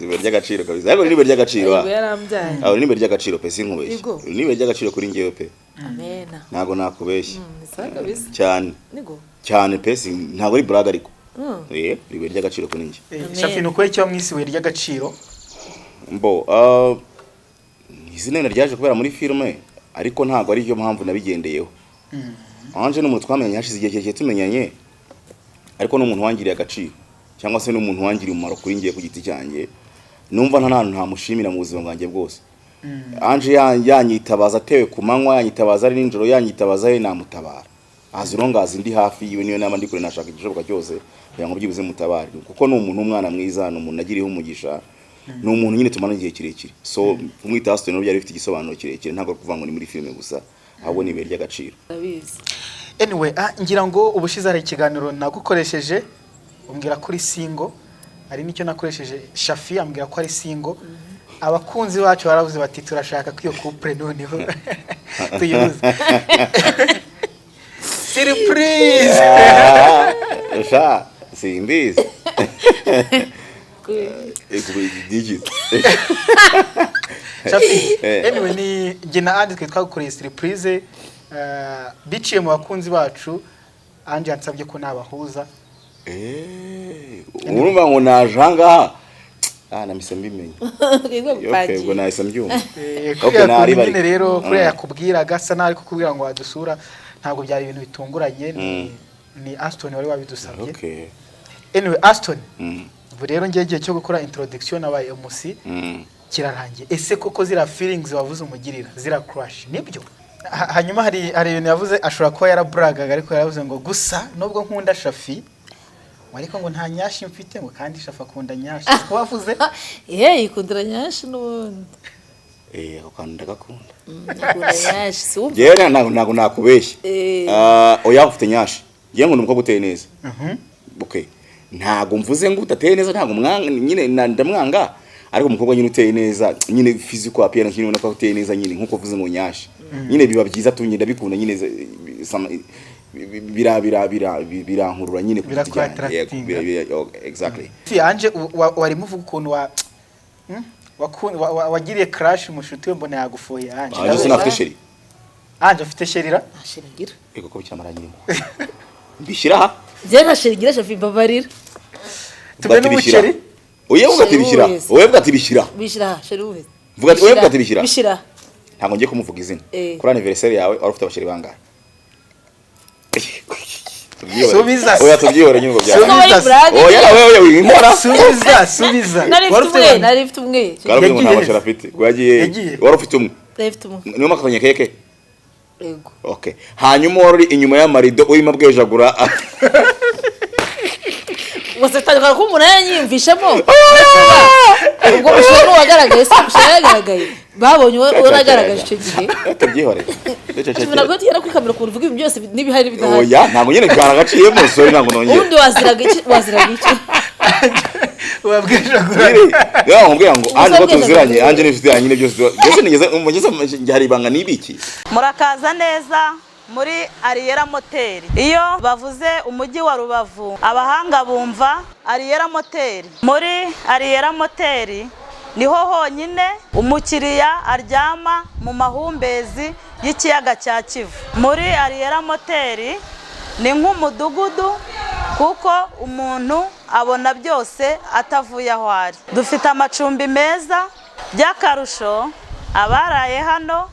Ibe ry'agaciro kabisa. Ariko nibe ry'agaciro. Yarambyaye. Aho nibe ry'agaciro pe sinkubeshye. Nibe ry'agaciro kuri ngewe pe. Amena. Nago nakubeshye. Saka bisa. Cyane. Nigo. Cyane pe ntago ari brag ariko. Nibe ry'agaciro kuri nge. Shafi nuko icyo mwisiwe ry'agaciro. Mbo izina ryaje kubera muri filme ariko ntago ari cyo mpamvu nabigendeyeho. Anje n'umuntu twamenye hashize igihe cyeke tumenyanye. Ariko n'umuntu wangiriye agaciro cyangwa se n'umuntu wangiriye umumaro kuri ngiye ku giti cyanjye. Numva nta mushimira mu buzima bwanjye bwose. Anje yanyitabaza atewe ku manywa yanyitabaza ari ninjoro yanyitabaza ye namutabara. Azirongaza ndi hafi yiwe niyo nama ndi kure nashaka igishoboka cyose kugira ngo byibuze mutabare kuko n'umuntu umwana mwiza n'umuntu nagiriyeho umugisha n'umuntu nyine tumana igihe kirekire. So kumwita Aston no byari bifite igisobanuro kirekire ntabwo kuvuga ngo ni muri filme gusa ahubwo ni ibere ry'agaciro. Anyway, ngira ngo ubushize ari ikiganiro nagukoresheje umbwira kuri single ari nicyo nakoresheje Shafi ambwira ko ari single abakunzi bacu baravuze bati turashaka kwiyo couple noneho tuyuze surprise Sha simbizi digit Shafi anyway ni gina andi twagukoreye surprise biciye mu bakunzi bacu anje ansabye ko nabahuza urumva ngo najanga namise mbimenye okay ngo nahise mbyumva okay nari bari rero kuri yakubwira gasa nari kukubwira ngo wadusura ntabwo byari ibintu bitunguranye ni Aston wari wabidusabye okay anyway Aston ubu rero ngiye cyo gukora introduction abaye MC kirarangiye ese koko zira feelings wavuze umugirira zira crush nibyo hanyuma hari ibintu yavuze ashobora kuba yarabragaga ariko yaravuze ngo gusa nubwo nkunda Shafi ariko ngo nta nyashi mfite ngo kandi Shafi akunda nyashi ko wavuze ikundira nyashi n'ubundi ako kandi ndagakunda akunda nyashi si wumva yera ntago nakubeshye oya ufite nyashi ngiye ngo numko guteye neza okay ntago mvuze ngo utateye neza ntago mwanga nyine ndamwanga ariko umukobwa nyine uteye neza nyine physical appearance nyine unako uteye neza nyine nkuko vuze ngo nyashi nyine biba byiza tunye ndabikunda nyine birankurura nyine exactly anje wari muvuga ukuntu wagiriye crash mushuti we mbona yagufoye anje anje sinafite sheri anje afite sherira sheringira ego ko byamaranye mbishyira ha je na sheringira Shafi babarira tube n'umuceri oye vuga ati bishyira oye vuga ati bishyira sheri uwe vuga ati oye vuga ati bishyira ntabwo ngiye kumuvuga izina kuri anniversary yawe wari ufite abasheri bangahe subiza oya tubyihora nyine ngo bya oya oya impora subiza nari mfite umwe kandi ngo ntabashara afite wagiye wari ufite umwe niyo makanye keke yego okay hanyuma wari inyuma y'amarido urimo bwejagura wose tanga ko umuntu yanyimvishemo ubwo ushobora wagaragaye se usharagaragaye babonye uragaragaje icyo gihe tubyihore Tuna goti yara kwikamera ku ruvuga ibintu byose n'ibihari bidahari oya ntabwo nyine karagaciyemo sorry ntabwo nongeye undi waziraga iki wabwejagura ya nkubwira ngo anje ko tuziranye anje n'ifite yanyine byose nigeze umugeze njyari ibanga nibiki murakaza neza muri Ariera Motel iyo bavuze umujyi wa Rubavu abahanga bumva Ariera Motel muri Ariera Motel niho honyine umukiriya aryama mu mahumbezi y'ikiyaga cya Kivu muri Ariera Motel ni nk'umudugudu kuko umuntu abona byose atavuye aho ari dufite amacumbi meza by'akarusho abaraye hano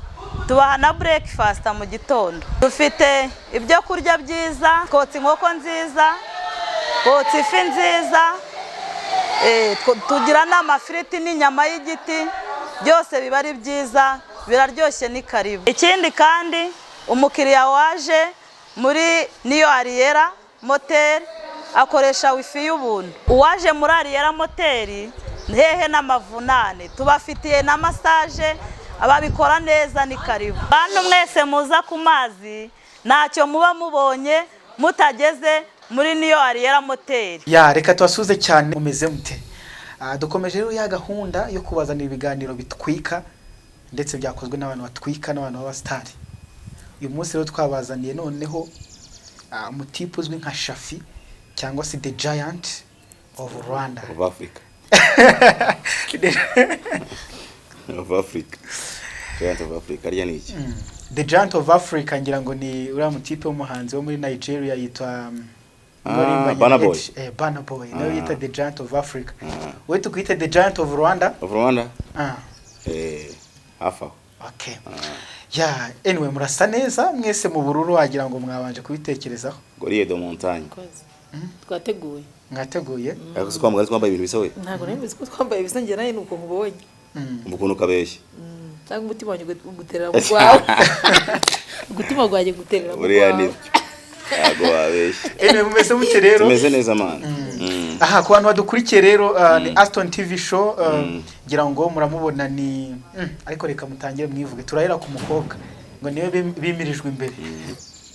tubaha na breakfast mu gitondo dufite ibyo kurya byiza kotsa inkoko nziza kotsa ifi nziza tugira n'amafiriti n'inyama y'igiti byose biba ari byiza biraryoshye ni karibu ikindi kandi umukiriya waje muri niyo Ariera Motel akoresha wifi y'ubuntu uwaje muri Ariera Motel hehe n'amavunane tubafitiye na massage ababikora neza ni karibu bantu mwese muza ku mazi ntacyo muba mubonye mutageze muri niyo Ariera Motel ya reka twasuze cyane umeze mute dukomeje rero ya gahunda yo kubazanira ibiganiro bitwika ndetse byakozwe n'abantu batwika n'abantu b'abastari uyu munsi rero twabazaniye noneho umutipe uzwi nka Shafi cyangwa se the giant of Rwanda of Africa of Africa. Giant of Africa ariya ni iki? The Giant of Africa ngira ngo ni uriya mutipe w'umuhanzi wo muri Nigeria yitwa Burna Boy. Burna Boy nawe yita The Giant of Africa. Wewe tukwita The Giant of Rwanda? Of Rwanda? Ah. Hafa. Okay. Yeah, anyway murasa neza mwese mu bururu wagira ngo mwabanje kubitekerezaho. Goriye de montagne. Twateguye. Mwateguye? Ariko siko mwari twambaye ibintu bisa we. Ntabwo nemeze ko twambaye ibisa njye nayo nuko nkubonye. Ukuntu kabeshye. Cyangwa umutima wanjye guterera mu rwawe. Umutima gwaje guterera mu rwawe. Uriya ni yago wabeshye. Mumeze mute rero? Tumeze neza man. Aha ku bantu badukurikiye rero ni Aston TV show ngira ngo muramubona ni ariko reka mutangire mwivuge turahera ku mukobwa ngo niwe bimirijwe imbere.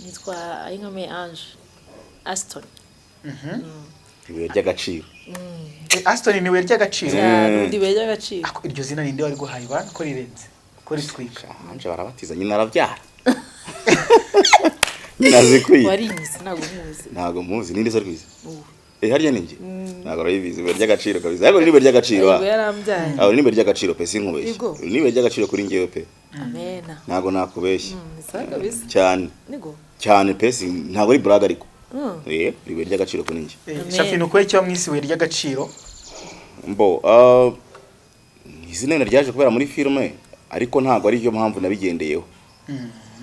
Nitwa Ayingame Ange Aston. Ibuye ry'agaciro. Aston niwe ry'agaciro. Ibuye ry'agaciro. Iryo zina ninde wari guhaye bana ko rirenze ko ritwika. Anje barabatiza nyina arabyara. Nazikwiye. Warinze ntago muzi ninde se rwiza. Harya ninjye ntago rayibizi ibuye ry'agaciro kabisa. Ariko nibe ry'agaciro. Aho nibe ry'agaciro pe sinkubeshye. Nibe ry'agaciro kuri ngewe pe. Amena. Ntago nakubeshye. Saga bisa. Cyane. Nigo. Cyane pe ntago ari brag ariko. Ibuye ry'agaciro kuri njye. Shafino ko icyo mwisi we ry'agaciro. Mbo izina ryaje kubera muri filme ariko ntago ari cyo mpamvu nabigendeyeho.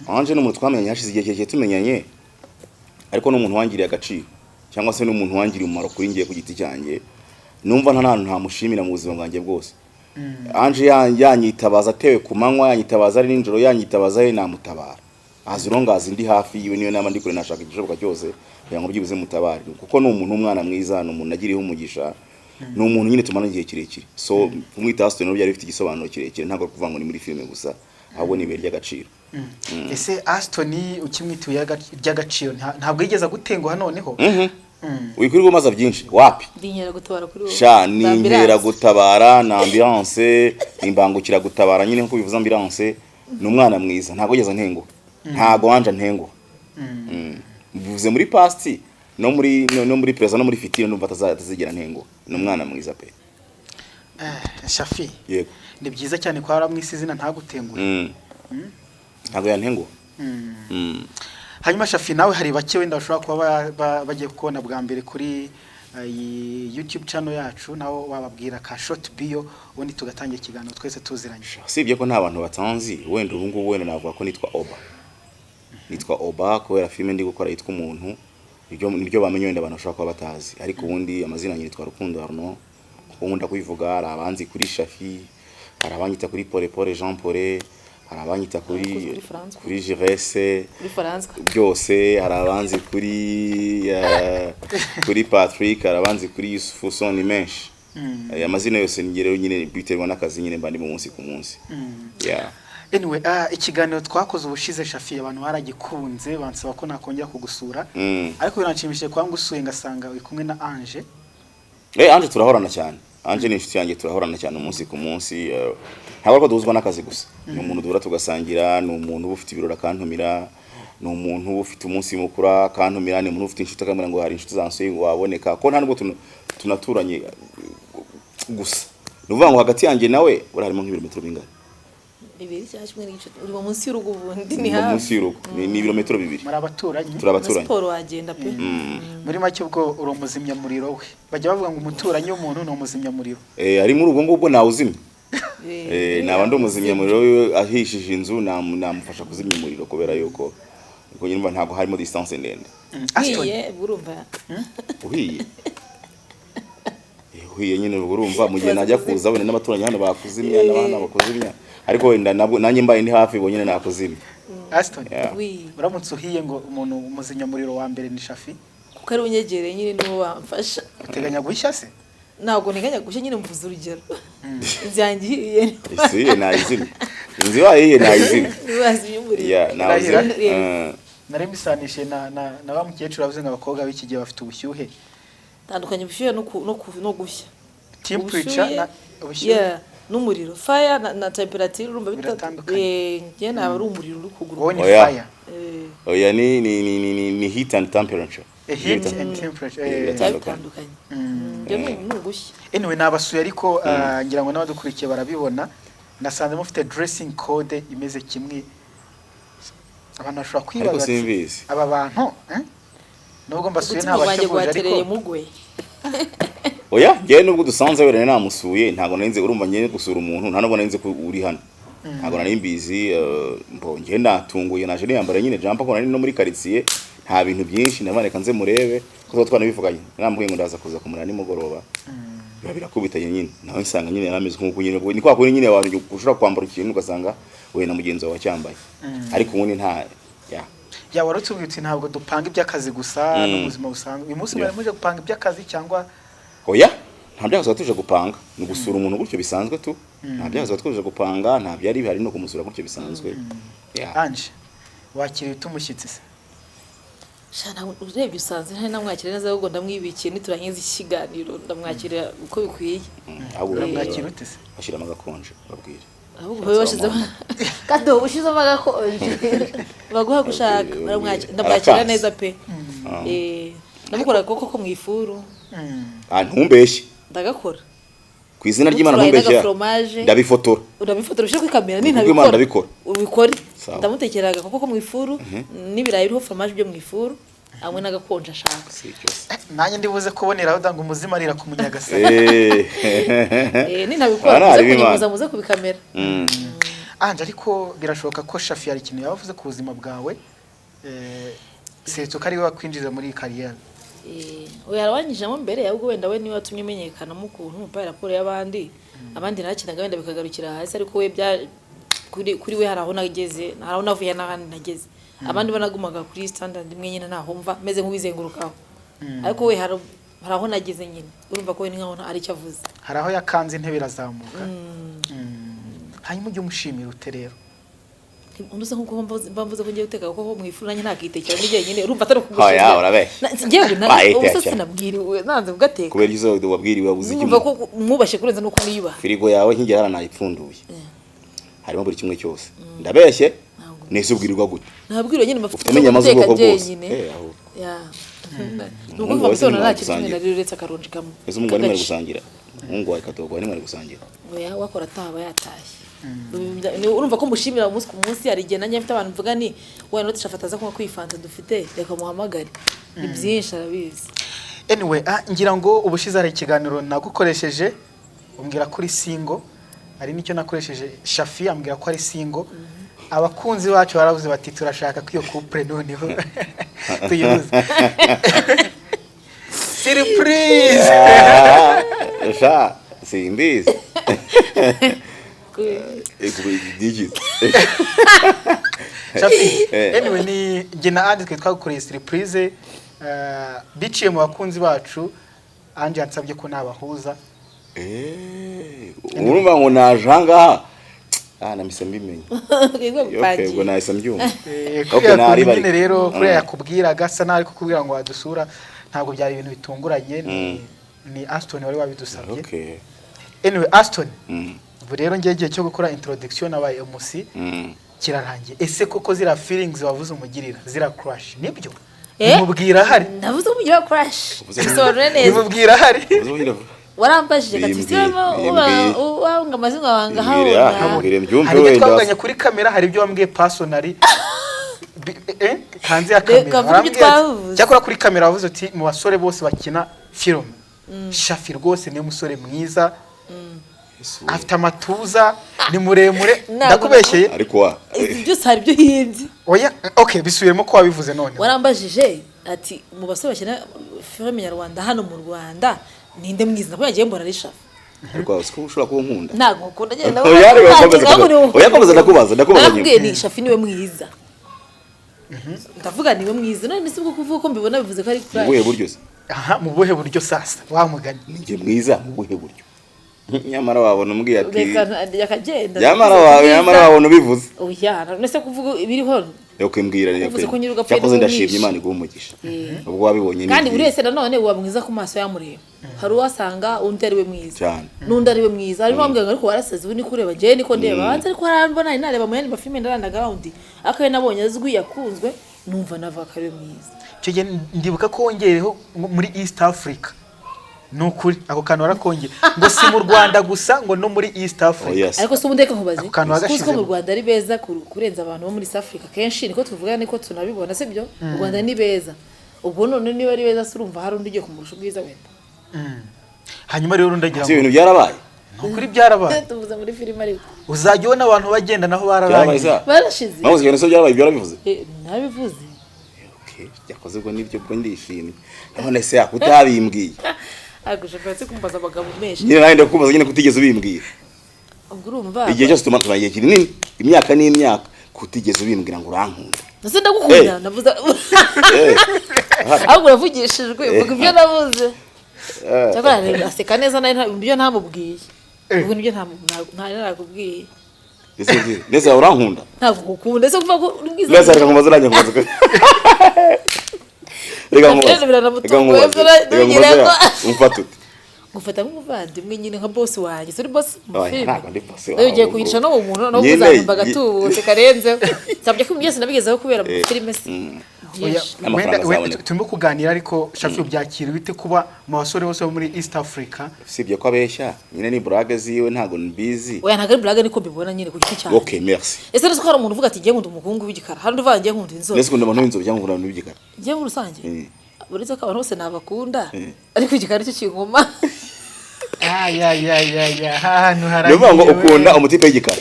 Anje n'umuntu twamenye hashize igihe kirekire tumenyanye ariko n'umuntu wangiriye agaciro cyangwa se n'umuntu wangiriye umumaro kuri ngiye ku giti cyanjye numva nta mushimira mu buzima bwanjye bwose. Anje yanyitabaza atewe ku manywa yanyitabaza ari ninjoro yanyitabaza he namutabara azirongaza ndi hafi yiwe niyo nama ndi kure nashaka igishoboka cyose kugira ngo byibuze mutabare kuko ni umuntu umwana mwiza ni umuntu agiriyeho umugisha ni umuntu nyine tumana igihe kirekire so kumwita Aston no byari bifite igisobanuro kirekire ntabwo kuvuga ngo ni muri filme gusa ahubwo ni ibuye ry'agaciro. Ese Aston ukimwituye ry'agaciro ntabwo yigeza gutenguha noneho. Wikwirirwa maza byinshi wapi ndinyera gutabara kuri wowe sha ninkera gutabara na ambulance imbangukira gutabara nyine nko bivuza ambulance ni umwana mwiza ntabwo yigeza ntengo ntabwo wanje ntengo bivuze muri past no muri presa no muri fitire numva atazigera ntengo ni umwana mwiza pe. Shafi yego ni byiza cyane ko haramwisi izina ntagutengure. Ntabwo yantengo. Hanyuma Shafi nawe hari bake wenda bashobora kuba bagiye kubona bwa mbere kuri YouTube channel yacu naho bababwira ka short bio ubundi tugatangira ikiganiro twese tuziranye. Sibye ko nta bantu batanzi wenda ubu ngubu wenda navuga ko nitwa Oba kubera filme ndi gukora yitwa umuntu niryo bamenye wenda abantu bashobora kuba batazi ariko ubundi amazina yanjye nitwa Rukundo Arno ukunda kubivuga hari abanzi kuri Shafi hari abanyita kuri Pole Jean Pole hari abanyita kuri Giresse byose hari abanzi kuri Patrick hari abanzi kuri Yusufu Soni menshi amazina yose ngere nyine biterwa n'akazi nyine mbandi mu munsi ku munsi. Anyway ikiganiro twakoze ubushize Shafi abantu baragikunze bansaba ko nakongera kugusura ariko biranshimishije kwa ngusuye ngasanga uri kumwe na Ange. Ange turahorana cyane. Anje ni inshuti yanjye turahorana cyane umunsi ku munsi ntabwo ko duhuzwa n'akazi gusa ni umuntu duhura tugasangira ni umuntu ufite ibirori akantumira ni umuntu ufite umunsi mukuru akantumira ni umuntu ufite inshuti akamira ngo hari inshuti zansuye waboneka ko nta nubwo tunaturanye gusa nuvuga ngo hagati yanjye nawe urarimo nk'ibirometero bingana bibiri cyangwa kimwe n'igice uri mu munsi y'urugo ubundi ni hafi munsi y'urugo ni ibirometero bibiri muri abaturanyi siporo wagenda pe muri make ubwo uri umuzimya muriro we bajya bavuga ngo umuturanyi w'umuntu ni umuzimya muriro ari muri ubwo ngubwo nawe uzimya naba ndi umuzimya muriro ahishije inzu namufasha kuzimya umuriro kubera yuko nyine ntabwo harimo distance ndende. Uhiye urumva uhiye nyine urumva mu gihe najya kuza wenda n'abaturanyi hano bakuzimya n'abana bakuzimya ariko wenda nanjye mbaye ndi hafi bo nyine nakuzimya. Aston uramutse uhiye ngo umuntu umuzimya muriro wa mbere ni Shafi kuko ari unyegereye nyine niwo bamfasha. Uteganya guhishya se? Ntabwo nteganya gushya nyine mvuze urugero inzyange ihiye isi nayizimya inzi wahiye nayizimya bazimya umuriro. Naremisanishe na ba mukecuru avuze ngo abakobwa b'iki gihe bafite ubushyuhe tandukanye ubushyuhe no gushya temperature na ubushyuhe n'umuriro fire na temperature urumva bitandukanye ngiye naba ari umuriro uri kuguruka. Ni fire oya ni heat and temperature heat and temperature bitandukanye. ibyo ni ugushya. anyway nabasuye ariko ngira ngo n'abadukurikiye barabibona nasanze mufite dressing code imeze kimwe abantu bashobora kwibaza aba bantu nubwo mbasuye ntabashobora ariko oya ngewe nubwo dusanze wera namusuye ntago narinze urumva ngiye gusura umuntu nta nubwo narinze ko uri hano ntago nari mbizi ngewe natunguye naje niyambara nyine jumper ko nari no muri quartier nta bintu byinshi nabareka nze murebe ko twanabivuganye namubwiye ngo ndaza kuza kumura nimugoroba birakubitanye nyine nawe nsanga nyine yarameze nk'uko nyine ni kwa kuri nyine abantu ushobora kwambara ikintu ugasanga we na mugenzi wawe cyambaye ariko ubundi nta ya warutubwitse ntabwo dupanga iby'akazi gusa n'ubuzima busanzwe uyu munsi muje gupanga iby'akazi cyangwa oya nta byakazi tuje gupanga ni gusura umuntu gutyo bisanzwe tu nta byakazi tuje gupanga nta byari bihari no kumusura gutyo bisanzwe Ange wakiriye umushyitsi se shana urebye usanze ntari namwakira neza ahubwo ndamwibikiye niturangiza ikiganiro ndamwakira uko bikwiye ahubwo mwakira ute se ashira magakonje babwire ahubwo we washize kado ushize magakonje baguha gushaka ndamwakira neza pe ndamukora koko mu ifuru ntumbeshye ndagakora ku izina ry'Imana ntumbeshye ndabifotora ushyira kuri kamera ni ntabikora ubikore ndamutekeraga koko mu ifuru n'ibirayi biriho fromage byo mu ifuru hamwe n'agakonje ashaka nanjye ndibuze kuboneraho danga umuzima arira ku munyagasa ni ntabikora muze kubikamera Ange ariko birashoboka ko Shafi hari ikintu yavuze ku buzima bwawe Setsuko ari we wakwinjiza muri kariyeri oya arwanyijemo mbere ahubwo wenda we niwe watumye menyekana mu kuntu pa raporo y'abandi nakinaga wenda bikagarukira hasi ariko we kuri we haraho nageze haraho navuye n'ahandi nageze abandi banagumaga kuri standard imwe nyine naho mva meze nk'ubizengurukaho ariko we haraho nageze nyine urumva ko we ni nkaho ari cyo avuze haraho yakanze intebe irazamuka hanyuma ujye umushimira ute rero unduza nkuko mbavuze ko ngiye guteka kuko mu ifuru nanjye ntakitekera muri njyenyine urumva atari kugushira oya urabe ngiye ubusase nabwiriwe nanze ugateka kubera izo wabwiriwe wabuze iki umva ko mwubashe kurenza nuko niba firigo yawe nkigera haranayipfunduye harimo buri kimwe cyose ndabeshye nese ubwirirwa gute nabwiriwe nyine mafite guteka njyenyine ya nuko mfasona nta kintu nareretse akaronje kamwe ese umugore mwari gusangira mungu wa katogwa ni mwari gusangira oya wakora ataba yatashye urumva ko mushimira umunsi ku munsi hari igihe nanjye mfite abantu mvuga ni wowe no tishafataza ko kwifanta dufite reka muhamagare ni byinshi arabizi anyway ngira ngo ubushize ari ikiganiro nagukoresheje umbwira kuri single ari nicyo nakoresheje Shafi ambwira ko ari single abakunzi bacu baravuze bati turashaka ko iyo couple noneho tuyibuze surprise sha simbizi Shafi anyway ni gina Ange twagukoreye surprise biciye mu bakunzi bacu Ange yansabye ko nabahuza urumva ngo najanga namise mbimenye okay ngo nahise mbyumva okay nari bari rero kuri yakubwira gasa nari kukubwira ngo wadusura ntabwo byari ibintu bitunguranye ni Aston wari wabidusabye okay anyway Aston ubu rero ngiye cyo gukora introduction abaye MC kirarangiye ese koko zira feelings wavuze umugirira zira crush nibyo mubwira hari navuze umugira crush bisobanura neza mubwira hari warambajije katisemo wanga amazina wanga habura mbyumve wenda hari twavuganye kuri kamera hari ibyo wambwiye personally hanze ya kamera cyakora kuri kamera wavuze uti mu basore bose bakina film Shafi rwose ni umusore mwiza afite amatuza ni muremure ndakubeshyeye ariko byose hari byo hinzi oya okay bisubiremo ko wabivuze none warambajije ati mu basore bakina film nyarwanda hano mu Rwanda ninde mwiza nako yagiye mbona ari Shafi ariko usko ushobora kuba nkunda ntago ukunda nyine oya komeza ndakubaza nyine ni Shafi niwe mwiza ndavuga niwe mwiza none sibwo kuvuga ko mbibona bivuze ko ari mu buhe buryo se mu buhe buryo sasa wamuganye ninjye mwiza mu buhe buryo nyamara wabona umbwiye ati yakagenda nyamara wabona ubivuze oya nese kuvuga ibiriho Yoko imbwira cyakoze ndashimye Imana iguha umugisha ubwo wabibonye kandi buri wese nanone uba mwiza ku maso yamureba hari uwasanga undi ari we mwiza cyane n'undi ari we mwiza hari n'uwambwira ariko warasaze ubu ni kureba je niko ndeba hanze ariko harambona nareba mu yandi mafilme ndarandagarundi akaye nabonye azwi yakunzwe numva nava kare mwiza cyo ndibuka ko wongereho muri East Africa nukuri ako kantu warakongera ngo si mu Rwanda gusa ngo no muri East Africa. Ariko se umudeka nkubaze Ako kantu wagashize ko mu Rwanda ari beza kurenza abantu bo muri South Africa kenshi niko tuvuga niko tunabibona sibyo mu Rwanda ni beza ubwo none niba ari beza surumva hari undi ugiye kumurusha ubwiza wenda hanyuma rero ndagira ngo ibintu byarabaye nukuri byarabaye tuvuze muri filime ariko uzajya ubona abantu bagenda naho bararangiye barashize naho ibintu so byarabaye byarabivuze nabivuze yakoze ubwo nibyo bwo ndishimye none se yakutabimbwiye agusha petse kumbaza abagabo menshi nyine nawe ndakubaza nyine kutigeze ubimbwira ubwo urumva igihe cyose tumaye kinini imyaka n'imyaka kutigeze ubimbwira ngo urankunda nase ndagukunda navuze ahubwo uravugishijwe uvuga ibyo navuze cyakora rero aseka neza nayo ibyo ntamubwiye ubwo nibyo ntarakubwiye ndetse urankunda ntabwo ukunda ese kuva ko ubwiza ndetse reka nkubaze nanjye nkubaze reka nkubaze umfata ute gufata nk'umuvandimwe nyine nka boss wanjye suri boss mu Oya, filime ntabwo ndi boss wawe, rero ugiye kuyica no mu muntu no Nyine, kuzamumba gatubutse karenzeho sabye ko byose nabigezeho kubera mu filime se Oya, N'amafaranga azaboneka. turimo kuganira ariko Shafi byakira bite kuba mu basore bose bo muri East Africa usibye ko abeshya nyine ni brage ziwe ntabwo mbizi oya ntabwo ari blague niko mbibona nyine ku giti cyane okay merci ese rero ko hari umuntu uvuga ati ngiye nkunda umuhungu w'igikara hari undi uvuga ngiye nkunda inzobe ndetse kunda abantu b'inzobe cyangwa nkunda abantu b'igikara ngiye muri rusange uretse ko abantu bose nabakunda ariko igikara cyo kinkoma hano niyo ngo ukunda umutipe w'igikara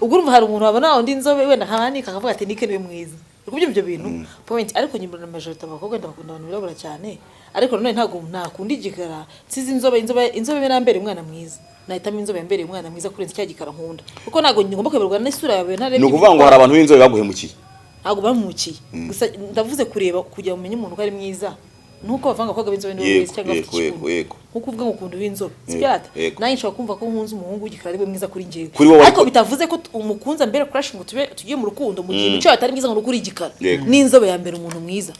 ubwo urumva hari umuntu wabona undi inzobe wenda nkahanika akavuga ati nike niwe mwiza urumva ibyo bintu point ariko nyimba na majority abakobwa ndabakunda abantu birabura cyane ariko none ntago nakunda igikara nsize inzobe birambere umwana mwiza nahitamo inzobe yambere umwana mwiza kurenza cya gikara nkunda kuko ntago ngomba kweberwa n'isura yawe ntarebye ni ukuvuga ngo hari abantu b'inzobe baguhemukiye ntago bamukiye gusa ndavuze kureba kugira umenye umuntu ko ari mwiza nuko bavanga kwaga b'inzobe niwe mwiza cyangwa afite ikibuno nkuko uvuga ngo ukunda w'inzobe sibyata nayo nshobora kumva ko nkunze umuhungu w'igikara ari we mwiza kuri njyewe ariko bitavuze ko umukunza mbere crush ngo tugiye mu rukundo mu gihe imico atari mwiza ngo ukuri igikara n'inzobe ya mbere umuntu mwiza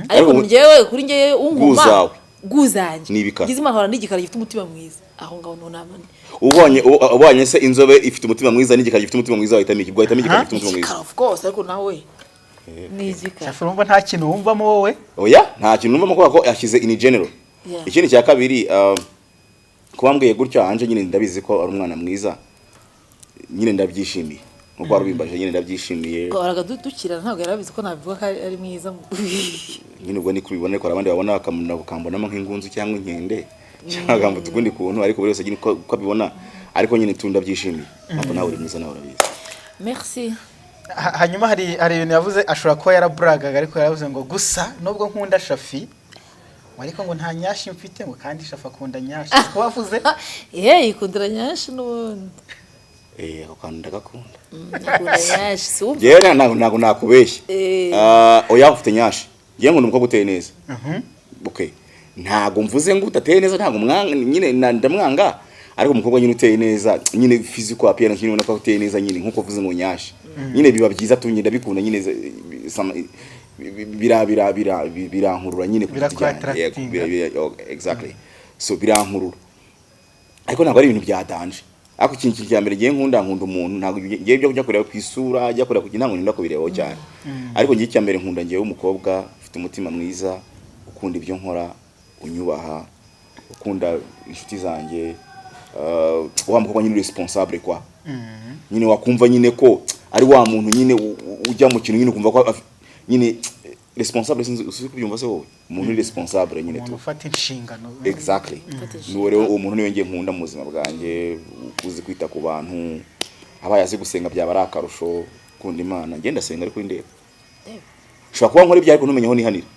ariko njyewe kuri njyewe unguma guzanje gize imahora n'igikara gifite umutima mwiza aho ngaho nonamane ubonye se inzobe ifite umutima mwiza n'igikara gifite umutima mwiza wahitamo iki wahitamo igikara gifite umutima mwiza of course ariko nawe nizika Shafi urumva nta kintu wumvamo wowe oya nta kintu numva ko yashyize in general ikindi cya kabiri kubambwiye gutyo anje nyine ndabizi ko ari umwana mwiza nyine ndabyishimiye nkuko warubimbaje nyine ndabyishimiye ko aragadukira ntabwo yarabizi ko nabivuga ko ari mwiza nyine ubwo ni kubibona ko abandi babona bakambonamo nk'ingunzu cyangwa inkende cyangwa ngo tukundi kuntu ariko buri wese nyine ko abibona ariko nyine tundabyishimiye ntabwo nawe uri mwiza nawe urabizi merci hanyuma hari ibintu yavuze ashobora kuba yarabragaga ariko yaravuze ngo gusa nubwo nkunda Shafi ariko ngo nta nyashi mfite ngo kandi Shafi akunda nyashi ko wavuze ikundira nyashi n'ubundi ako kantu ndagakunda akunda nyashi si wumva yewe ntabwo nakubeshya oya ufite nyashi ngiye nkunda umukobwa uteye neza okay ntabwo mvuze ngo utateye neza ntabwo nyine ndamwanga ariko umukobwa nyine uteye neza nyine physical appearance nyine ubona ko uteye neza nyine nkuko uvuze ngo nyashi nyine biba byiza tunye ndabikunda nyine birankurura nyine exactly so birankurura ariko ntabwo ari ibintu byadanje ariko ikintu cya mbere ngiye nkunda umuntu ntabwo ngiye byo kujya kureba ku isura ajya kureba kugira ngo ninda kubirebaho cyane ariko ngiye cya mbere nkunda ngiye umukobwa ufite umutima mwiza ukunda ibyo nkora unyubaha ukunda inshuti zanjye wa mukobwa nyine responsable kwa nyine wakumva nyine ko ari wa muntu nyine ujya mu kintu nyine ukumva ko nyine responsable sinzi kubyumva se wowe umuntu responsable nyine tu ufata inshingano exactly niwe rero umuntu niwe ngiye nkunda mu buzima bwanjye uzi kwita ku bantu abaye azi gusenga byaba ari akarusho kunda Imana ngenda senga ariko indeba ushobora kuba nkora ibyo ariko ntumenyeho nihanira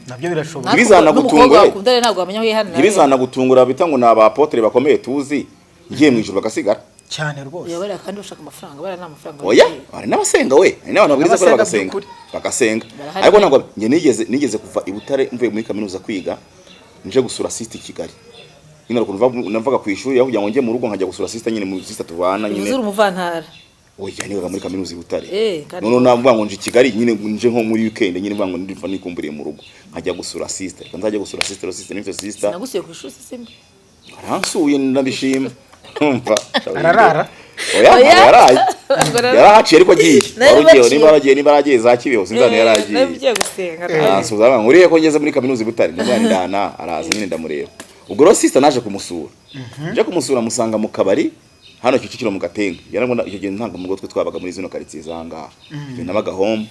nabyo birashoboka bizanagutungura akundare ntabwo wamenya aho yihanira bizanagutungura bita ngo naba apotre bakomeye tuzi ngiye mu ijuru bagasigara cyane rwose yabara kandi bashaka amafaranga bara n'amafaranga oya ari n'abasenga we ari n'abantu babwiriza ko bagasenga ariko ntabwo nigeze kuva i Butare mvuye muri kaminuza kwiga nje gusura sister Kigali nyine navaga ku ishuri aho kugira ngo njye mu rugo nkajya gusura sister nyine mu sister tubana nyine uzura umuvantara oya niga muri kaminuza i Butare none navuga ngo nje Kigali nyine nje nko muri weekend nyine mvuga ngo ndimfa nikumburiye mu rugo nkajya gusura sister nzajya gusura sister n'icyo sister nagusiye ku ishuri simba aransuye ndabishima umva ararara oya yaraye yarahaciye ariko agiye warugiye niba yaragiye za Kibeho sinzana yaragiye nabigiye gusenga asuza nguriye ko ngeze muri kaminuza Butare ndana araza nyine ndamureba ubwo rero sister naje kumusura nje kumusura musanga mu kabari hano Kicukiro mu Gatenga yarabona icyo gihe ntango mu gutwe twabaga muri zino quartier zanga nabaga home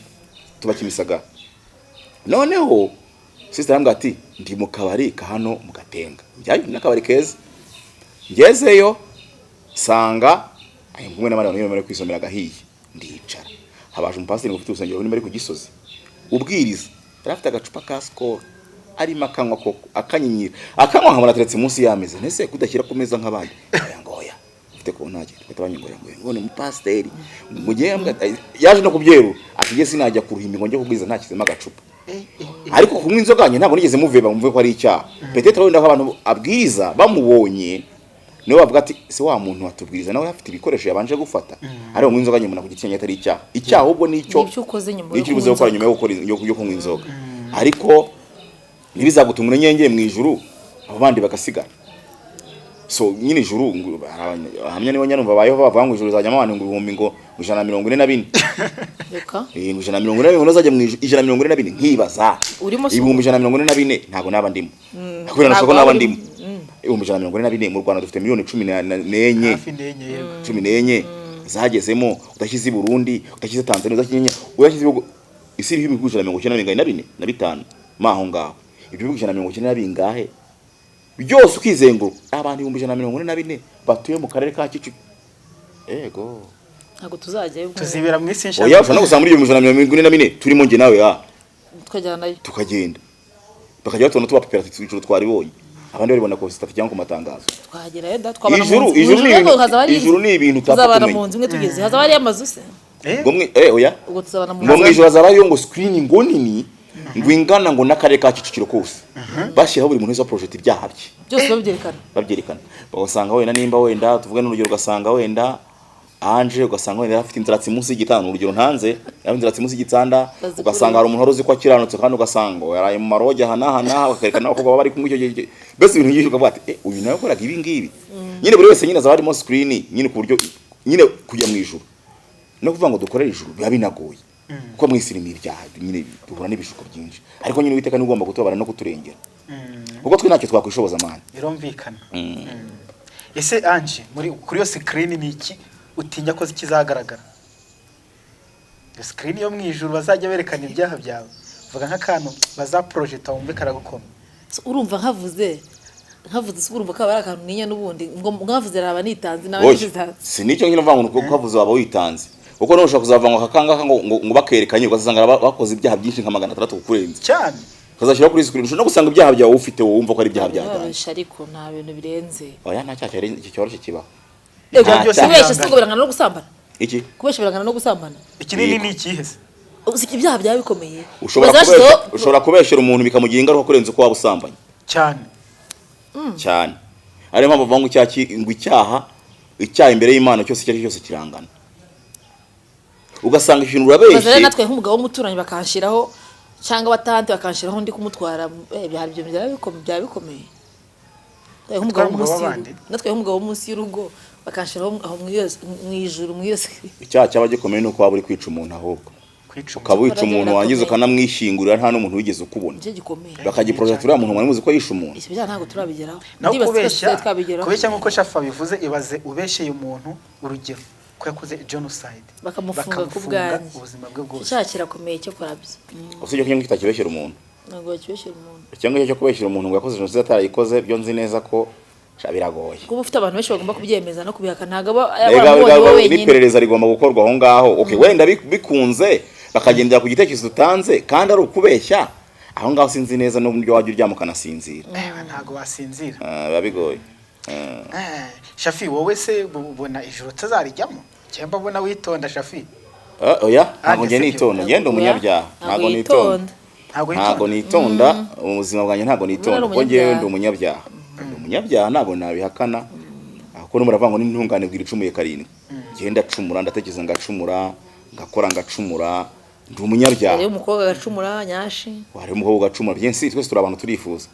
tubakimisaga noneho sister arambwira ati ndi mu kabari ka hano mu Gatenga njyayo n'akabari keza ngezeyo sanga ayo kumwe n'abana bari kwisomera gahiye ndicara habaje umupasiteri ngo ufite urusengero bari ku Gisozi ubwiriza yarafite agacupa ka Skol arimo akanywa koko akanyinyira akanywa nkabona ateretse munsi y'ameza nese kudashyira ku meza nk'abandi ngoya ufite ko ntagire batabanyongora ngo ni umupasiteri mu gihe yaje no kubyeru atige sinajya kuruhimbi ngo njye kubwiza ntakizemo agacupa ariko kunywa inzoga nye ntabwo nigeze muveba mvuye ko ari icyaha peut-être wenda ko abantu abwiza bamubonye niwe bavuga ati se wa muntu watubwiriza nawe afite ibikoresho yabanje gufata ari mu inzoga nyuma kugitinya atari icyaha ahubwo nicyo ukoze nyuma yo gukora nyuma yo kunywa inzoga ariko nibizagutungura nyengeye mu ijuru abo bandi bagasigara so nyine ijuru hamya nibo nyarumva bayeho bavuga ngo ijuru zajyamo abantu ngo ibihumbi ngo 144 reka 144 ngo zajya mu 144 nkibaza ibihumbi 144 ntago naba ndimo akubira nashako naba ndimo ibihumbi 144 mu Rwanda dufite miliyoni 14 zagezemo udashyize Burundi udashyize Tanzania udashyize uyashyize isi ibihugu 194 maho ngaho ibyo bihugu 194 bingahe byose ukizenguruka abantu 144 batuye mu karere ka Kicukiro ego ntago tuzajyayo tuzibera mu isi nshya oya ushaka gusanga muri 144 turimo nge nawe twajyana nayo tukagenda bakajya batona tubapepera twiciro twaribonye abandi baribona ko sitati cyangwa ku matangazo twagerayo da twabana mu ijuru ni ibintu tuzabana mu nzu imwe tugeze hazaba ari amazu se ngomwe oya ubwo tuzabana mu ngomwe ijuru hazaba ari ngo screen ngo nini ngwingana ngo n'akarere ka Kicukiro kose bashyiraho buri muntu wese project ibyaha bye byose babyerekana bagasanga wenda nimba wenda tuvuge n'urugero ugasanga wenda anje ugasanga wenda afite inzaratsi munsi y'igitanda urugero ntanze afite inzaratsi munsi y'igitanda ugasanga hari umuntu warozi ko akiranutse kandi ugasanga yaraye mu maroge hana bakarekana ko baba bari kumwe icyo gihe bese ibintu yishuka bati uyu nawe koraga ibi ngibi nyine buri wese nyine azaba harimo screen nyine ku buryo nyine kujya mu ijuru no kuvuga ngo dukorere ijuru biba binagoye kuko mwisirimi ibyaha nyine duhura n'ibishuko byinshi ariko nyine witeka nigomba kutubara no kuturengera kuko twe ntacyo twakwishoboza amana birumvikana ese anje kuri yo screen ni iki utinya ko zikizagaragara screen yo mu ijuru bazajya berekana ibyaha byawe vuga nk'akantu bazaprojecta wumve karagukoma urumva nkavuze urumva ko ari akantu ninya n'ubundi ngo nkavuze raba nitanze n'abandi si nicyo nkino mvango nuko kavuze waba witanze uko no ushaka kuzavanga kakanga ngo bakerekanye ugasanga bakoze ibyaha byinshi nka 600 kukurenza cyane kazashyira kuri screen no gusanga ibyaha byawe ufite wowe wumva ko ari ibyaha byawe ariko nta bintu birenze oya nta cyaha iki cyoroshye kibaho kubesha si ngo birangana no gusambana iki kubesha birangana no gusambana ikinini ni ikihese usiki ibyaha byawe bikomeye ushobora kubeshera umuntu bikamugira ingaruka kurenza uko waba usambanye cyane ariyo mpamvu bavuga ngo icyaha imbere y'Imana cyose cyose kirangana ugasanga ikintu urabeshye bazare natwe nk'umugabo w'umuturanyi bakanshiraho cyangwa batante bakanshiraho ndi kumutwara byari byo bikomeye natwe nk'umugabo munsi y'urugo bakanshiraho aho mu ijuru mu yose icyaha cyaba gikomeye nuko waba uri kwica umuntu ahubwo ukaba wica umuntu wangiza ukanamwishingurira nta n'umuntu wigeze ukubona bakagiprojectura umuntu mwari muzi ko yisha umuntu isi bya ntago turabigeraho kubeshya nk'uko Shafa bivuze ibaze ubesheye umuntu urugero ko yakoze genocide bakamufunga ku bwanjye ubuzima bwe bwose icyaha kirakomeye cyo kurabya usibye ko kitakibeshyera umuntu ntabwo bakibeshyera umuntu cyangwa cyo kubeshyira umuntu ngo yakoze genocide atarayikoze byo nzi neza ko biragoye kuba ufite abantu benshi bagomba kubyemeza no kubihakana ntabwo n'iperereza rigomba gukorwa aho ngaho wenda bikunze bakagendera ku gitekerezo utanze kandi ari ukubeshya aho ngaho sinzi neza n'uburyo wajya uryama ukanasinzira ntabwo wasinzira biba bigoye Shafi wowe se ubona ijoro tazarijyamo cyangwa ubona witonda Shafi oya ntabwo njye nitonda ngenda umunyabyaha ntabwo nitonda ubuzima bwanjye ntabwo nitonda kuko njyewe ndi umunyabyaha ntabwo nabihakana kuko n'umuravuga ngo n'intungane bwira icumuye karindwi ngenda acumura ndatekereza ngacumura ngakora ngacumura ndi umunyabyaha rero umukobwa agacumura nyashi wari umukobwa agacumura byinshi twese turi abantu turifuza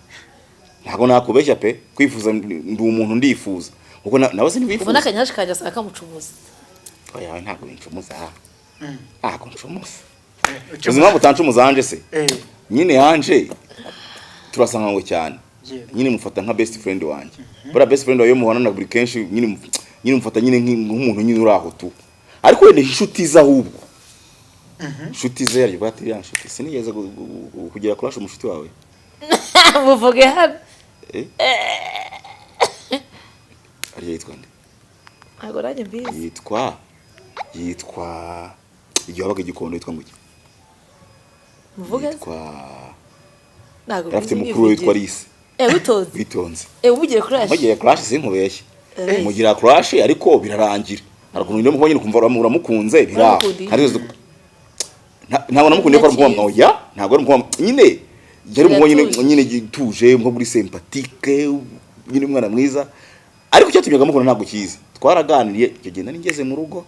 ntabwo nakubeshya pe kwifuza ndi umuntu ndifuza kuko nawe se ntibifuza ubona akanyashi kajya saka mucumuza oya ntabwo bincumuza ntabwo ncumuza ubuzima butancumuza Ange se nyine Ange turasanga ngo cyane nyine mufata nka best friend wanjye bora best friend wayo muhana na buri kenshi nyine mufata nyine nk'umuntu nyine uraho tu ariko wende inshuti za ahubwo inshuti ze yaryo bati ya inshuti sinigeze kugira crush umushuti wawe muvuge hano ari yitwa nde ntabwo nanjye mbizi yitwa igihe wabaga igikondo yitwa nguki muvuge ntabwo afite mukuru witwa Lise witonze umugire crush sinkubeshye mugira crush ariko birarangira ariko niyo mukobwa nyine kumva uramukunze bira ntabwo namukundiye ko arumva oya ntabwo arumva nyine yari umukobwa nyine gituje nko muri sympathique nyine umwana mwiza ariko icyo tumyaga mukunda ntabwo kizi twaraganiriye icyo gihe nari ngeze mu rugo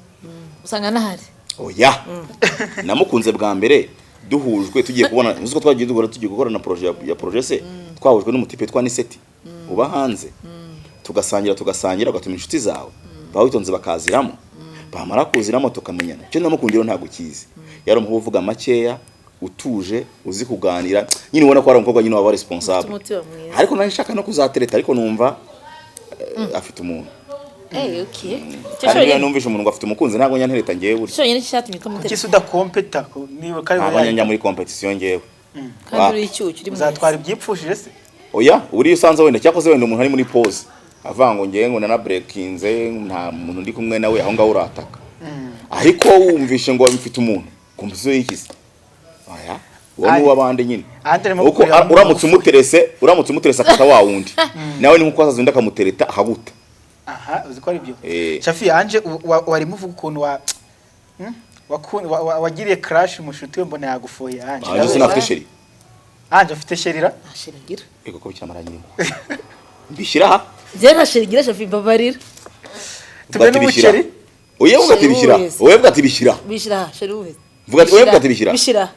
usanga nahari oya namukunze bwa mbere duhujwe tugiye kubona uzi ko twagiye gukora na projet se twahujwe n'umutipe twa Niseti uba hanze tugasangira ugatuma inshuti zawe bawitonze bakaziramo bamara kuziramo tukamenyana cyo namukundiro ntabwo kizi yari umukobwa uvuga makeya utuje uzi kuganira nyine ubona ko ari umukobwa nyine waba responsable ariko nari nshaka no kuzatereta ariko numva afite umuntu okay cyashobora numvisha umuntu afite umukunzi ntabwo nyantereta ngewe buri cyo nyine cyatumye kamutereta kisi udakompeta niba kari abanyanya muri competition ngewe kandi uri icyucyo uri uzatwara ibyipfushije se oya uri usanze wenda cyakoze wenda umuntu ari muri pause avango ngewe ngo na breakinze nta muntu ndi kumwe nawe aho ngaho urataka ariko wumvishe ngo mfite umuntu kumbizo y'ikizi oya wowe wabande nyine uko uramutse umuterese akata wa wundi nawe ni nkuko azazunda akamutereta ahabuta aha uzi ko ari byo Shafi Ange wari muvuga ukuntu wagiriye crash mushuti we mbona yagufoye Ange Ange sinafite sheri Ange afite sherira sherigira ego ko bicyamaranye mbishyira ha je nta sherigira Shafi babarira tube n'umuceri oye vuga ati bishyira oye vuga ati bishyira sheri uwe vuga ati oye vuga ati bishyira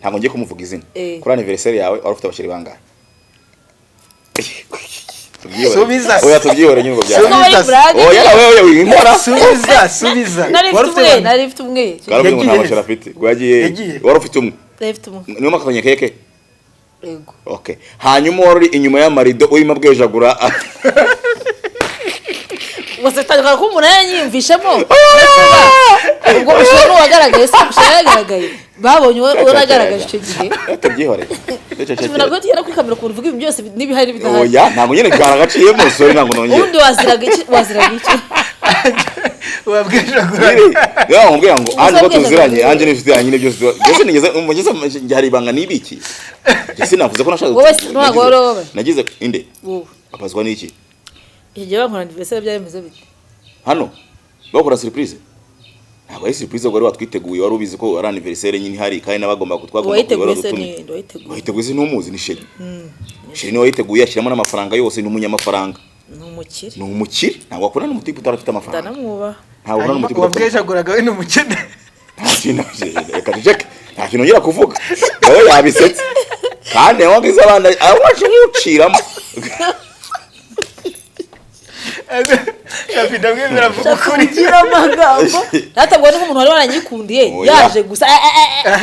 ntabwo ngiye kumuvuga izina kuri anniversaire yawe wari ufite abasheri bangahe subiza oya tubyihore nyine ngo bya oya winkora subiza nari mfite umwe kandi umuntu ntabashara afite gwagiye wari ufite umwe niyo makanya keke yego okay hanyuma wari inyuma y'amarido urimo bwejagura wasetaga ko umuntu yanyimvishemo ubwo ushobora wagaragaye se usharagaragaye babonye uragaragaje icyo gihe tubyihore ntabwo tugera kuri kamera ku ruvuga ibintu byose n'ibihari bidahari oya ntabwo nyine garagaciyemo sorry ntabwo nongeye ubundi waziraga iki wabwejagura yaho mbwira ngo Ange ko tuziranye Ange n'ifite yanyine byose nigeze umugeze ngihari banga nibiki gese navuze ko nashaka wowe ntabwo woroba nagize inde apazwa n'iki igihe bankora anniversaire byaremeze bite hano bakora surprise ntabwo ari surprise ngo wari watwiteguye wari ubizi ko ari anniversaire nyine hari kandi nabagomba kutwagomba kubera dutumye wayiteguye n'umuzi ni sheri sheri ni wayiteguye ashyiramo n'amafaranga yose ni umunyamafaranga ni umukire ntabwo akora n'umutipe utarafite amafaranga ndanamwuba ntabwo akora n'umutipe wabwejaguraga we n'umukene reka jeke nta kintu ngira kuvuga nawe yabisetse kandi wagize abana awaje nk'uciramo Shafi ndabwe biravuga kuri gira amagambo natabwo ni umuntu wari waranyikundiye yaje gusa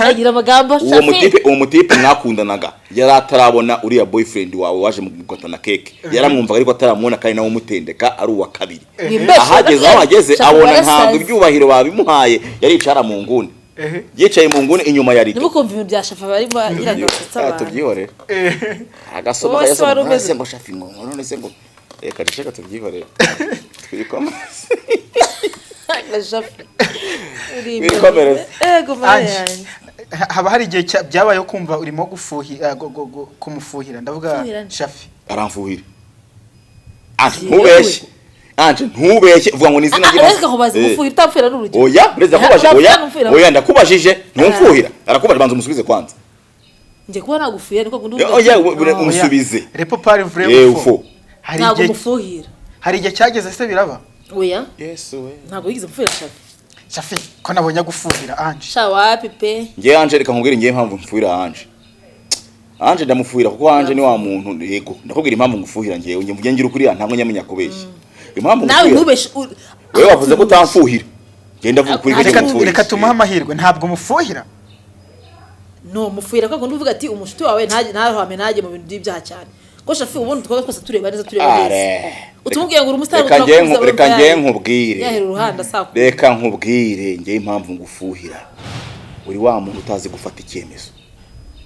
agira amagambo Shafi uwo mutipe mwakundanaga yari atarabona uriya boyfriend wawe waje mu gutana keke yaramwumvaga ariko ataramubona kandi nawe umutendeka ari uwa kabiri ahageze aho ageze abona ntabwo ibyubahiro babimuhaye yari icara mu nguni yicaye mu nguni inyuma ya rido nimukumva ibintu bya Shafi bari bagira ngo batsabantu tubyihore agasoma kayase ngo Shafi ngo none se ngo reka rishaka tubyihore twikomeze Shafi ego Ange haba hari igihe byabayeho kumva urimo gufuhira kumufuhira ndavuga Shafi aramfuhira Ange ntubeshye vuga ngo nizina ngira ariko kubaza gufuhira tapfira n'urugero oya breza kubashije oya ndakubashije ntumfuhira arakubaje banza umusubize kwanza nje kuba nagufuhira niko gundi oya umusubize repo pari vraiment ntabwo mufuhira hari igihe cyageze se biraba oya yes we ntabwo yigize mufuhira Shafi ko nabonye gufuhira Ange sha wapi pe ngiye Ange reka nkubwire ngiye impamvu mfuhira Ange ndamufuhira kuko Ange ni wa muntu yego ndakubwira impamvu ngufuhira ngiye ngira ukuri ntabwo nyamenya kubeshya impamvu nawe ntubeshe wewe wavuze ko utamfuhira genda vuga kuri reka tumuha amahirwe ntabwo mufuhira no mufuhira ko uvuga ati umushuti wawe ntajye mu bintu by'ibyaha cyane ko Shafi ubundi twaba twese tureba neza utumubwiye ngo uri umusitari reka ngiye nkubwire yahera uruhanda saa reka nkubwire ngiye impamvu ngufuhira uri wa muntu utazi gufata icyemezo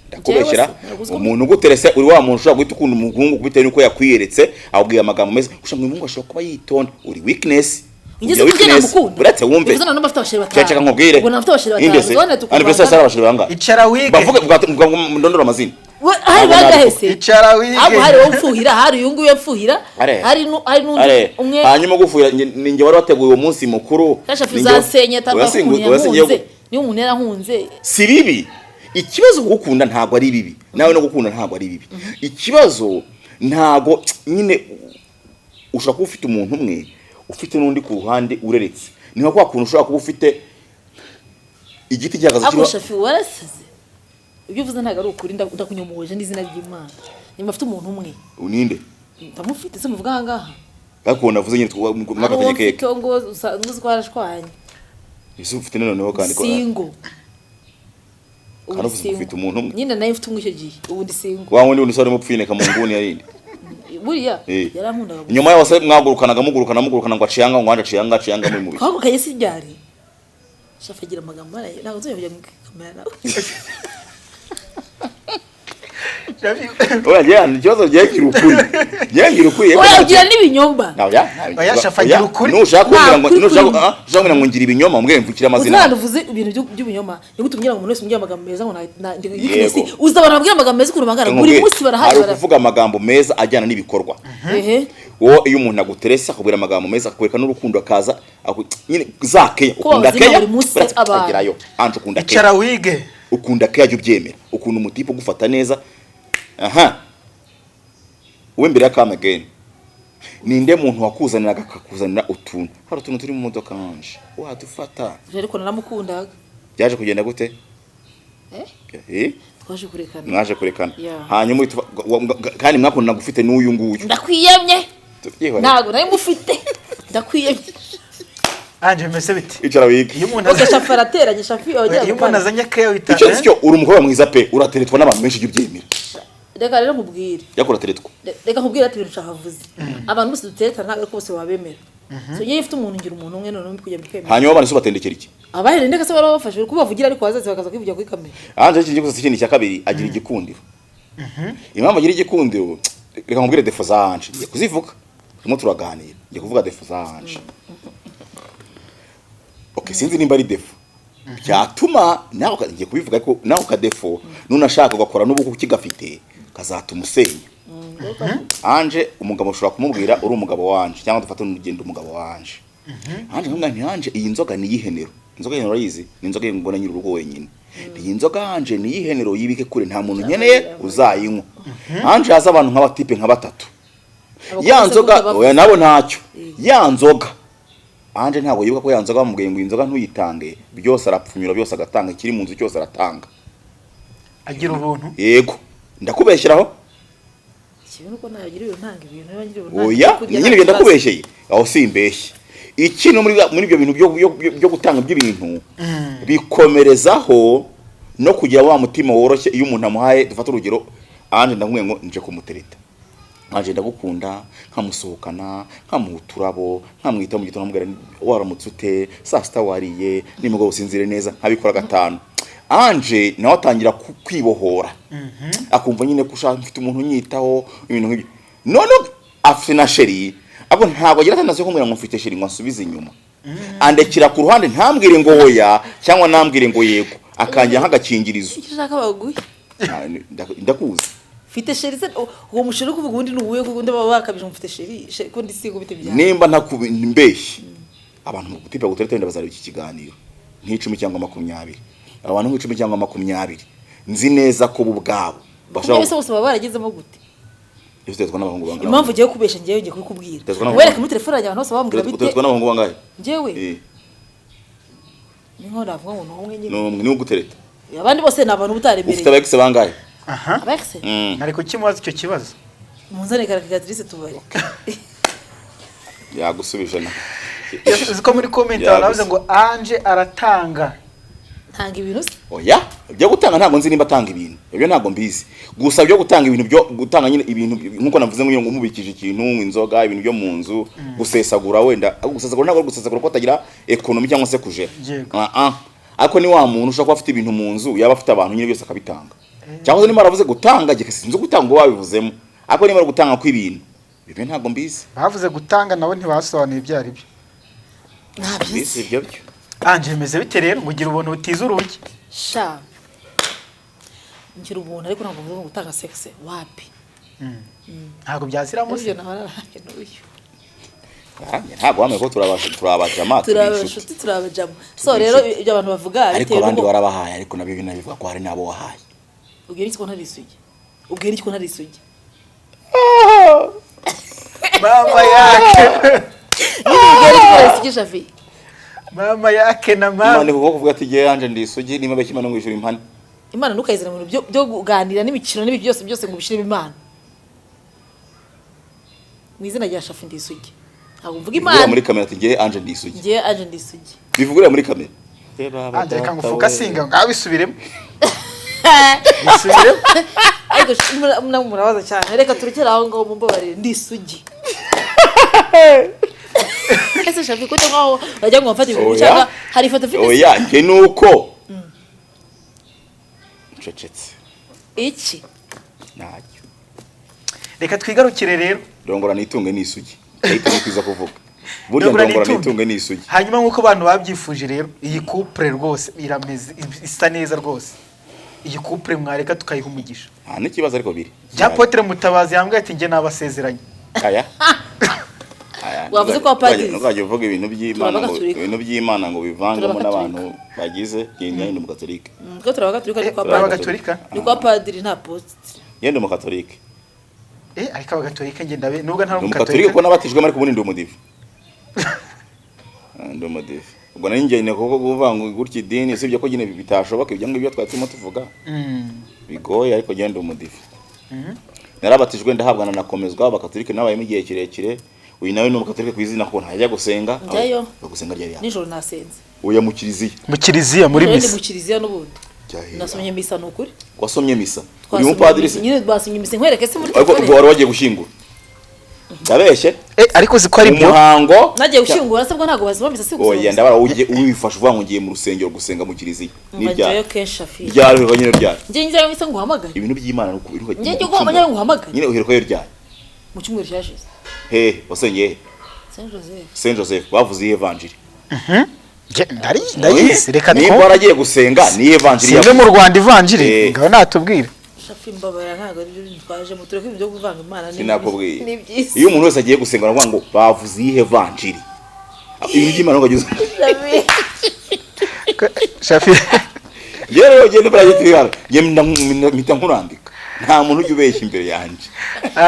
ndakubeshyira umuntu uguterese uri wa muntu ushobora guhita ukunda umuhungu bitewe n'uko yakwiyeretse ahubwiye amagambo meza gushaka umuhungu ashobora kuba yitonda uri weakness ngeze kugena mukunda uretse wumve uzana no bafite abashiri batatu cyacaka nkubwire ubwo nafite abashiri batatu zone anniversaire sara abashiri banga icara wige bavuga ndondora amazina hari bagahese icara wige abo hari wo mfuhira hari uyungu yemfuhira hari n'undi umwe hanyuma gufuhira ninjye wari wateguye uwo munsi mukuru Shafi zasenye tabakunye ni umuntu yarahunze si bibi ikibazo gukunda ntago ari bibi nawe no gukunda ntago ari bibi ikibazo ntago nyine ushaka kuba ufite umuntu umwe ufite n'undi ku ruhande ureretse niho kwa kuntu ushaka kuba ufite igiti cyagaza kiba Shafi warasaze ibyo uvuze ntago ari ukuri ndakunyomuje n'izina ry'Imana nyuma afite umuntu umwe uninde ndamufite se muvuga ngaha bakubona vuze nyine mwagatenye keke ngo uzi ko arashwanye Yesu ufite noneho kandi ko singo kandi ufite umuntu umwe nyine nayo mfite umwe icyo gihe ubundi singo wa wundi unisore mupfineka mu nguni yarindi buriya yarankundaga nyuma yaho se mwagurukanaga mugurukana ngo aciyanga ngo aciyanga muri mubi kwako kayesi ryari Shafi agira amagambo araye ntago nzajya mu kamera nawe oya jyana ikibazo gyagira ukuri oya ugira n'ibinyomba oya Shafi agira ukuri nushaka kumbwira ngo ngira ibinyoma mbwe mvukira amazina uzavuze ibintu by'ubinyoma niba utumwira ngo umuntu wese umbwira amagambo meza ngo ndikisi uzabana abwira amagambo meza ukuntu bangana buri munsi barahari kuvuga amagambo meza ajyana n'ibikorwa wowe iyo umuntu aguteresa akubwira amagambo meza akwereka n'urukundo akaza nyine zake ukunda keya agerayo anje ukunda keya icara wige ukunda keya jya ubyemera ukunda umutipe ugufata neza uwe mbere ya kamageni ninde muntu wakuzaniraga akakuzanira utuntu hari utuntu turi mu modoka anje wadufata ariko naramukundaga byaje kugenda gute mwaje kurekana hanyuma kandi mwakunda gufite n'uyu nguyu ndakwiyemye ntago nari mufite ndakwiyemye anje mese biti icara wige iyo umuntu Shafi arateranye Shafi iyo umuntu azanye keyo icyo cyo uri umukobwa mwiza pe urateretwa n'abantu benshi jya ubyemera reka rero nkubwire yakora teretwa reka nkubwire ati ibintu cyahavuze abantu bose dutereta ntabwo ariko bose wabemera so iyo ifite umuntu ngira umuntu umwe none kujya mukemera hanyuma abantu batendekera iki abahere ndeka se barabafashe kuko bavugira ariko bazaze bakaza kwivugira kuri kamera anje iki gikoze ikindi cya kabiri agira igikundiro impamvu agira igikundiro reka nkubwire defo za anje ngiye kuzivuga turimo turaganira ngiye kuvuga defo za anje okay sinzi nimba ari defo byatuma nawe ngiye kubivuga ko nawe ka defo nunashaka ugakora n'ubuko kigafite kazatuma usenya anje umugabo ushobora kumubwira uri umugabo wanje cyangwa dufata n'ugenda umugabo wanje anje nkumva nti anje iyi nzoga ni yihenero inzoga y'inero yizi ni inzoga ngona nyiri urugo wenyine iyi nzoga anje ni yihenero yibike kure nta muntu nkeneye uzayinywa anje haza abantu nk'abatipe nka batatu ya nzoga oya nabo ntacyo ya nzoga anje ntabwo yibuka ko ya nzoga bamubwiye ngo inzoga ntuyitange byose arapfunyura byose agatanga ikiri mu nzu cyose aratanga agira ubuntu yego ndakubeshyiraho ikintu uko nagira iyo ntanga ibintu nagira oya nyine genda kubeshyeye aho simbeshye ikintu muri ibyo bintu byo gutanga by'ibintu bikomerezaho no kugira wa mutima woroshye iyo umuntu amuhaye dufata urugero anje ndamubwiye ngo nje kumutereta anje ndagukunda nkamusohokana nkamuturabo nkamwita mu gitondo namubwira waramutse ute saa sita wariye nimugabo usinzire neza nkabikora gatanu anje nawe atangira kwibohora akumva nyine ko ushaka mfite umuntu unyitaho ibintu nk'ibyo none afite na sheri abo ntabwo agira atanaze ko ngo mfite sheri ngo asubize inyuma andekira ku ruhande ntambwire ngo oya cyangwa nambwire ngo yego akangira nk'agakingirizo icyo ushaka baguye ndakuzi mfite sheri se uwo musheri kuvuga ubundi nubuye kuko ndaba bakabije mfite sheri ko ndi sigo bite bya nimba ntakumbeshye abantu mu gutipa gutereta wenda bazareba iki kiganiro nk'icumi cyangwa 20 abantu nk'icumi cyangwa 20 nzi neza ko ubwabo bashobora bose baba baragezemo gute Yifitezwa n'abahungu bangahe impamvu ugiye kubesha ngiye ngiye kubwira wereka muri telefone yanjye abantu bose bambwira bite Yifitezwa n'abahungu bangahe ngewe ni nko navuga ngo n'umwe nyine ni ugutereta abandi bose ni abantu butaremereye ufite abaxe bangahe abaxe ariko kimubaza icyo kibazo munzane karakatrice tubaye yagusubije na uzi ko muri comment baravuze ngo Ange aratanga. Ntanga ibintu se? Oya, byo gutanga ntabwo nzi nimba atanga ibintu. Ibyo ntabwo mbizi. Gusa byo gutanga ibintu byo gutanga nyine ibintu nkuko navuze ngo umubikije ikintu inzoga ibintu byo mu nzu gusesagura wenda gusesagura ntabwo gusesagura ko tagira economy cyangwa se kujera. Ariko ni wa muntu ushaka afite ibintu mu nzu yaba afite abantu nyine byose akabitanga. Cyangwa se nimba aravuze gutanga sinzi gutanga ngo wabivuzemo. Ariko nimba gutanga kw'ibintu ibyo ntabwo mbizi. Bavuze gutanga nabo ntibasobanuye ibyo ari byo. Ntabyizi ibyo byo. Ange bimeze bite rero mugira ubuntu butiza urugi? Sha. Ngira ubuntu ariko ntabwo mvuga gutanga sex wapi. Ntabwo byaziramo Ibyo naharaye n'uyu. Ntabwo wamenye ko turabajama turabashuti turabajama. So rero ibyo abantu bavuga ariko abandi warabahaye ariko nabyo binabivuga ko hari nabo wahaye. Ubwira iki ko ntari isugi? Ubwira iki ko ntari isugi? Mama yake. Ubwira iki ko ntari isugi Shafi? Mama yake na mama. Imana kuko kuvuga ati giye yanje ndisugi nimba bekimana ngo ishuri impane. Imana nukayizira mu bintu byo kuganira n'imikino n'ibi byose ngo bishire Imana. Mu izina rya Shafi ndisugi. Ntabwo mvuga Imana. Muri kamera ati giye Ange ndisugi. Giye Ange ndisugi. Bivugura muri kamera. Ange reka ngufuka singa ngabisubiremo. Bisubiremo. Ariko murabaza cyane. Reka turukira aho ngaho mumbabarire ndisugi. Ese Shafi ko ngaho bajya ngo mfate ibintu cyangwa hari ifoto mfite. Oya, nge nuko. Cecetse. Iki? Ntacyo. Reka twigarukire rero. Rongora nitunge n'isugi. Ariko nikiza kuvuga. Burya rongora nitunge n'isugi. Hanyuma nkuko abantu babyifuje rero iyi couple rwose irameze isa neza rwose. Iyi couple mwareka tukayiha umugisha. N'ikibazo ariko biri. Jean Potre Mutabazi yambwiye ati nge nabasezeranye. Aya. Wavuze ko apadiri. Nuzajya uvuga ibintu by'Imana ngo bivangamo n'abantu bagize yenda mu Katolika. Ko turabagatolika ni kwa Abagatolika? Ni kwa padiri nta post. Yenda mu Katolika. Ariko abagatolika nge ndabe nubwo nta mu Katolika ko nabatijwe ariko ubundi ndi umudive. Ndi umudive. Ubwo nari njye koko kuvuga ngo gutya idini sibyo ko nyine bitashoboka ibyo ngibyo twatimo tuvuga. Bigoye ariko genda umudive. Narabatijwe ndahabwa na nakomezwa abakatolika nabaye mu gihe kirekire. Uyu nawe no mukatolika kwizina ko ntajya gusenga. Njyayo. Bagusenga ryari? Nijoro nasenze. Oya mu kiliziya. Mu kiliziya muri misa. Mu kiliziya n'ubundi. Nasomye misa nukuri. Wasomye misa. Uyu mupadiri se? Nyine basomye misa nkwereke se muri telefone. Ariko wari wagiye gushingura. Ndabeshye. Ariko ziko ari byo. Umuhango. Nagiye gushingura sabwo ntago bazima misa se gusoma. Oya ndabara ubifasha uvuga ngo ngiye mu rusengero gusenga mu kiliziya. Ni rya Shafi. Ryari rwo nyine ryari. Njye misa nguhamagaye. Ibintu by'Imana nuko biruka. Njye guhamagaye nguhamagaye. Nyine uheruka yo ryari. Mu cyumweru cyashize. Wasengeye. Saint Joseph bavuze evanjiri. Ndayizi reka niba waragiye gusenga ni evanjiri yawe. Mu Rwanda evanjiri ngaho natubwira. Shafi mbabara ntago ari twaje mu tureke ibyo kuvanga Imana ni byiza. Iyo umuntu wese agiye gusenga aravuga ngo bavuze evanjiri. Ibintu by'Imana ngo agize. Shafi. Yero gende baragitira. Mpita nkurambika. Nta muntu ujye ubeshya imbere yanje.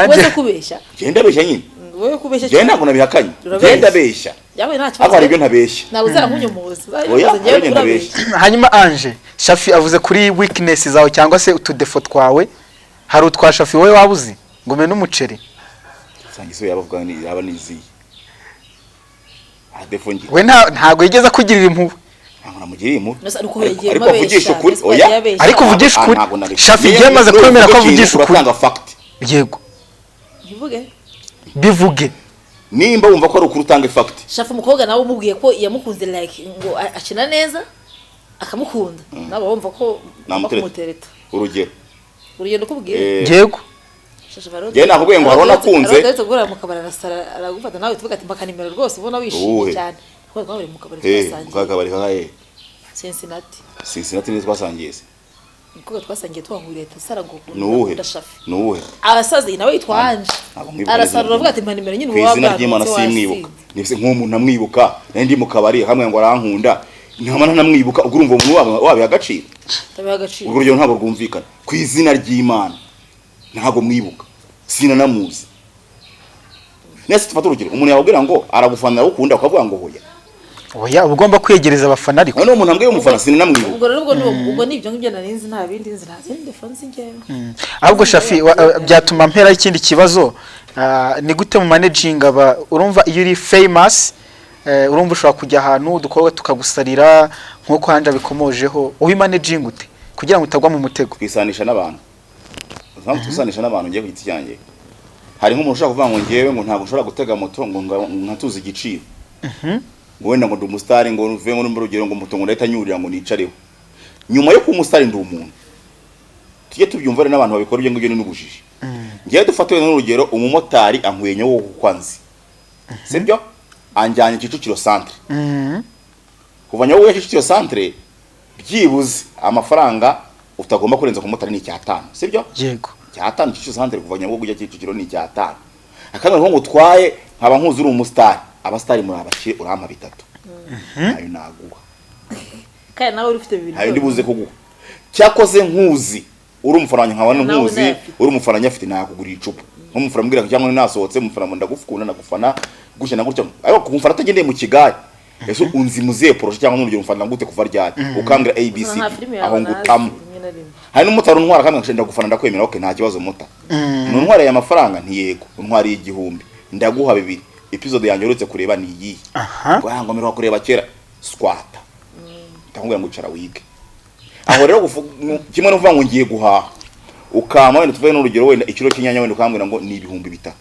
Wese kubeshya. Genda besha nyine. Wewe kubeshya cyane. Genda kuna bihakanye. Genda besha. Yawe nta kibazo. Akora ibyo ntabeshya. Nabuzara nkunyomoza. Hanyuma Ange, Shafi avuze kuri weakness zawe cyangwa se utudefo twawe. Hari utwa Shafi wowe wabuzi ngo mene umuceri. Sangiso yabavuga ni yaba nizi. Defo ngi. We ntago yigeze kugirira impuhwe. Namugiriye impuhwe. Ariko vugisha ukuri. Oya. Ariko vugisha ukuri. Shafi yamaze kwemera ko vugisha ukuri. Uratanga fact. Yego. Bivuge. Nimba wumva ko ari ukuri utanga fact. Shafi umukobwa nawe umubwiye ko yamukunze like ngo akina neza akamukunda. Nabo bumva ko bamutereta. Urugero ndakubwiye. Yego. Je nakubwiye ngo harona kunze. Ndetse gura mu kabara rasara aragufata nawe tuvuga ati mbaka nimero rwose ubona wishimye cyane. Ko twabere mu kabari twasangiye. Kakabari kaye. Cincinnati ni twasangiye. Nkuko twasangiye twahuriye tasara ngo nuhe Shafi. Nuhe. Abasazi nawe yitwanje. Arasara uravuga ati mpa nimero nyine uwa bwana. Kwizina ry'Imana simwibuka. Nibise nk'umuntu namwibuka. Ndi mu kabari hamwe ngo arankunda. Nkamana namwibuka ubwo urumva umuntu wabe agaciro. Tabe agaciro. Ubwo ryo ntabwo rwumvikana. Kwizina ry'Imana. Ntabwo mwibuka. Sina namuzi. Nese tufata urugero umuntu yabwira ngo aragufanira ukunda ukavuga ngo hoya. Oya ugomba kwegereza abafana ariko. None umuntu ambwiye umufana sina namwibuka. Ubwo nibyo ngibyo narinzi nta bindi nzi ntazi defense ngewe. Ahubwo Shafi byatuma mpera ikindi kibazo ni gute mu managing aba urumva iyo uri famous urumva ushobora kujya ahantu udukobwa tukagusarira nk'uko hanje bikomojeho ubimanaging ute kugira ngo utagwa mu mutego twisanisha n'abantu twisanisha n'abantu ngiye ku giti cyanjye hari nk'umuntu ushobora kuvuga ngo ngewe ngo ntabwo ushobora gutega moto ngo nkatuze igiciro ngo wenda ngo ndi umusitari ngo uvuye ngo n'urugero ngo moto ngo ndahita nyurira ngo nicareho nyuma yo kuba umusitari ndi umuntu tujye tubyumva rero n'abantu babikora ibyo ngibyo ni n'ubujiji ngewe dufatiwe n'urugero umumotari ankuye nyawo kwanzi sibyo anjyanye Kicukiro centre kuva nyawo Kicukiro centre byibuze amafaranga utagomba kurenza ku motari ni 5 sibyo yego 5 Kicukiro centre kuva nyawo kujya Kicukiro ni 5 akanga ngo utwaye nkaba nkuzi uri umusitari abasitari muri abakire urampa 3 ayo naguha kandi nawe ufite bibiri ayo ndibuze kuguha cyakoze nkuzi uri umufaranya nkabana nkuzi uri umufaranya afite nakugura icupa nk'umufaranya mbwira cyangwa nasohotse umufaranya ndagufukuna nagufana gusha na gutya ayo kumufara atagendeye mu Kigali ese unzi muziye projet cyangwa n'urugero umufana ngute kuva ryari ukambira ABC aho ngutamu hari n'umutaro ntwara kandi ngashenda gufana ndakwemera okay nta kibazo muta ntwara ya mafaranga ntiyego ntwari y'igihumbi ndaguha 2 episode yanjye uretse kureba ni iyi ngo mero kureba kera squata ndakubwira ngo ucara wige aho rero kimwe n'uvuga ngo ngiye guhaha ukama wenda tuvuye n'urugero wenda ikiro cy'inyanya wenda ukambwira ngo ni 3,000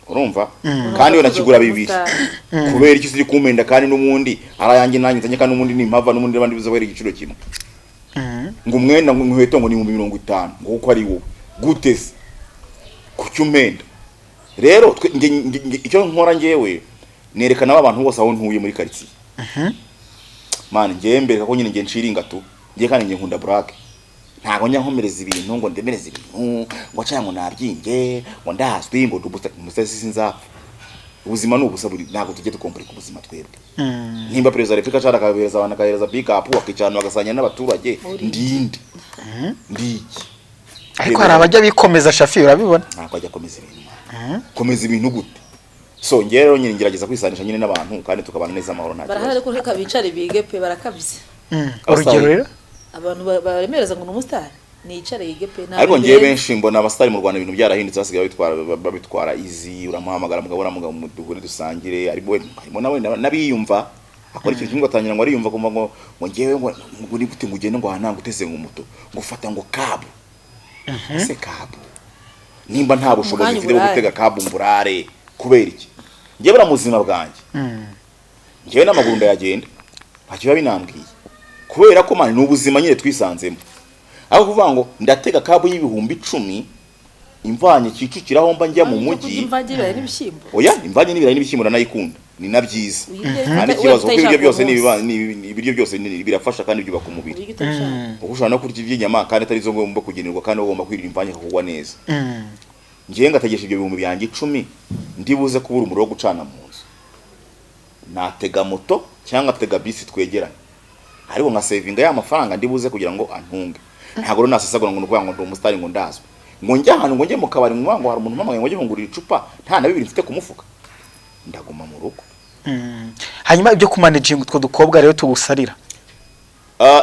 urumva kandi wenda kigura 2 kubera iki siri kumenda kandi n'umundi arayange nanyizanye kandi n'umundi ni impava n'umundi abandi bizobera igiciro kimwe ngo umwenda ngo nkweto ngo ni 50 ngo uko ari wowe gutese kucyumenda rero icyo nkora ngewe nerekana abantu bose aho ntuye muri quartier man ngiye mbere ko nyine ngiye nshiringa tu ngiye kandi ngiye nkunda black ntago nyankomereza ibintu ngo ndemereza ibintu ngo cyangwa nabyinge ngo ndahaswi ngo dubusasi sinza ubuzima n'ubusa buri ntago tujye dukomplika ubuzima twebwe nimba perezida Republika cyara kabereza abana kahereza pick up akicana bagasanya n'abaturage ndinde ndiki ariko hari abajya bikomeza Shafi urabibona ntago ajya komeza ibintu komeza ibintu gute so ngiye rero nyine ngerageza kwisanisha nyine n'abantu kandi tukabana neza amahoro nta barahari ko reka bicare bige pe barakabye urugero rero abantu baremereza ngo n'umustar nicare yige pe nta ariko ngiye benshi mbona abastari mu Rwanda ibintu byarahindutse basigaye babitwara izi uramuhamagara mugabo mu duhure dusangire ari bo harimo nawe nabiyumva akora ikintu kimwe atangira ngo ariyumva kumva ngo ngewe ngo ni gute ngugende ngo hananga uteze ngo muto ngo fata ngo kabu se kabu nimba nta bushobozi mfite bwo gutega kabu mburare kubera iki ngiye bura muzima bwanjye ngewe n'amaguru ndayagenda ntakiba binambwiye kubera ko mani n'ubuzima nyine twisanzemo aho kuvuga ngo ndatega kabu y'ibihumbi 10 imvanye Kicukiraho mba njya mu mujyi imvanye ibirayi n'ibishyimbo oya imvanye n'ibirayi n'ibishyimbo nayikunda ni nabyiza kandi kibazo ko ibyo byose ibiryo byose birafasha kandi byubaka umubiri ushobora no kurya iby'inyama kandi atari zo ngomba kugenerwa kandi ugomba kwirira imvanye kugwa neza ngiye ngategesha ibyo bihumbi byanjye 10 ndibuze kubura umuro wo gucana mu nzu natega moto cyangwa tega bisi twegeranye ariko nka savinga ya mafaranga ndibuze kugira ngo antunge ntago nasesagura ngo nuvuga ngo ndi umusitari ngo ndazwe ngo njya ahantu ngo njye mu kabari ngo hari umuntu mpamagaye ngo njye ngurira icupa nta na 2 mfite kumufuka ndaguma mu rugo hanyuma ibyo kumanaging utwo dukobwa rero tugusarira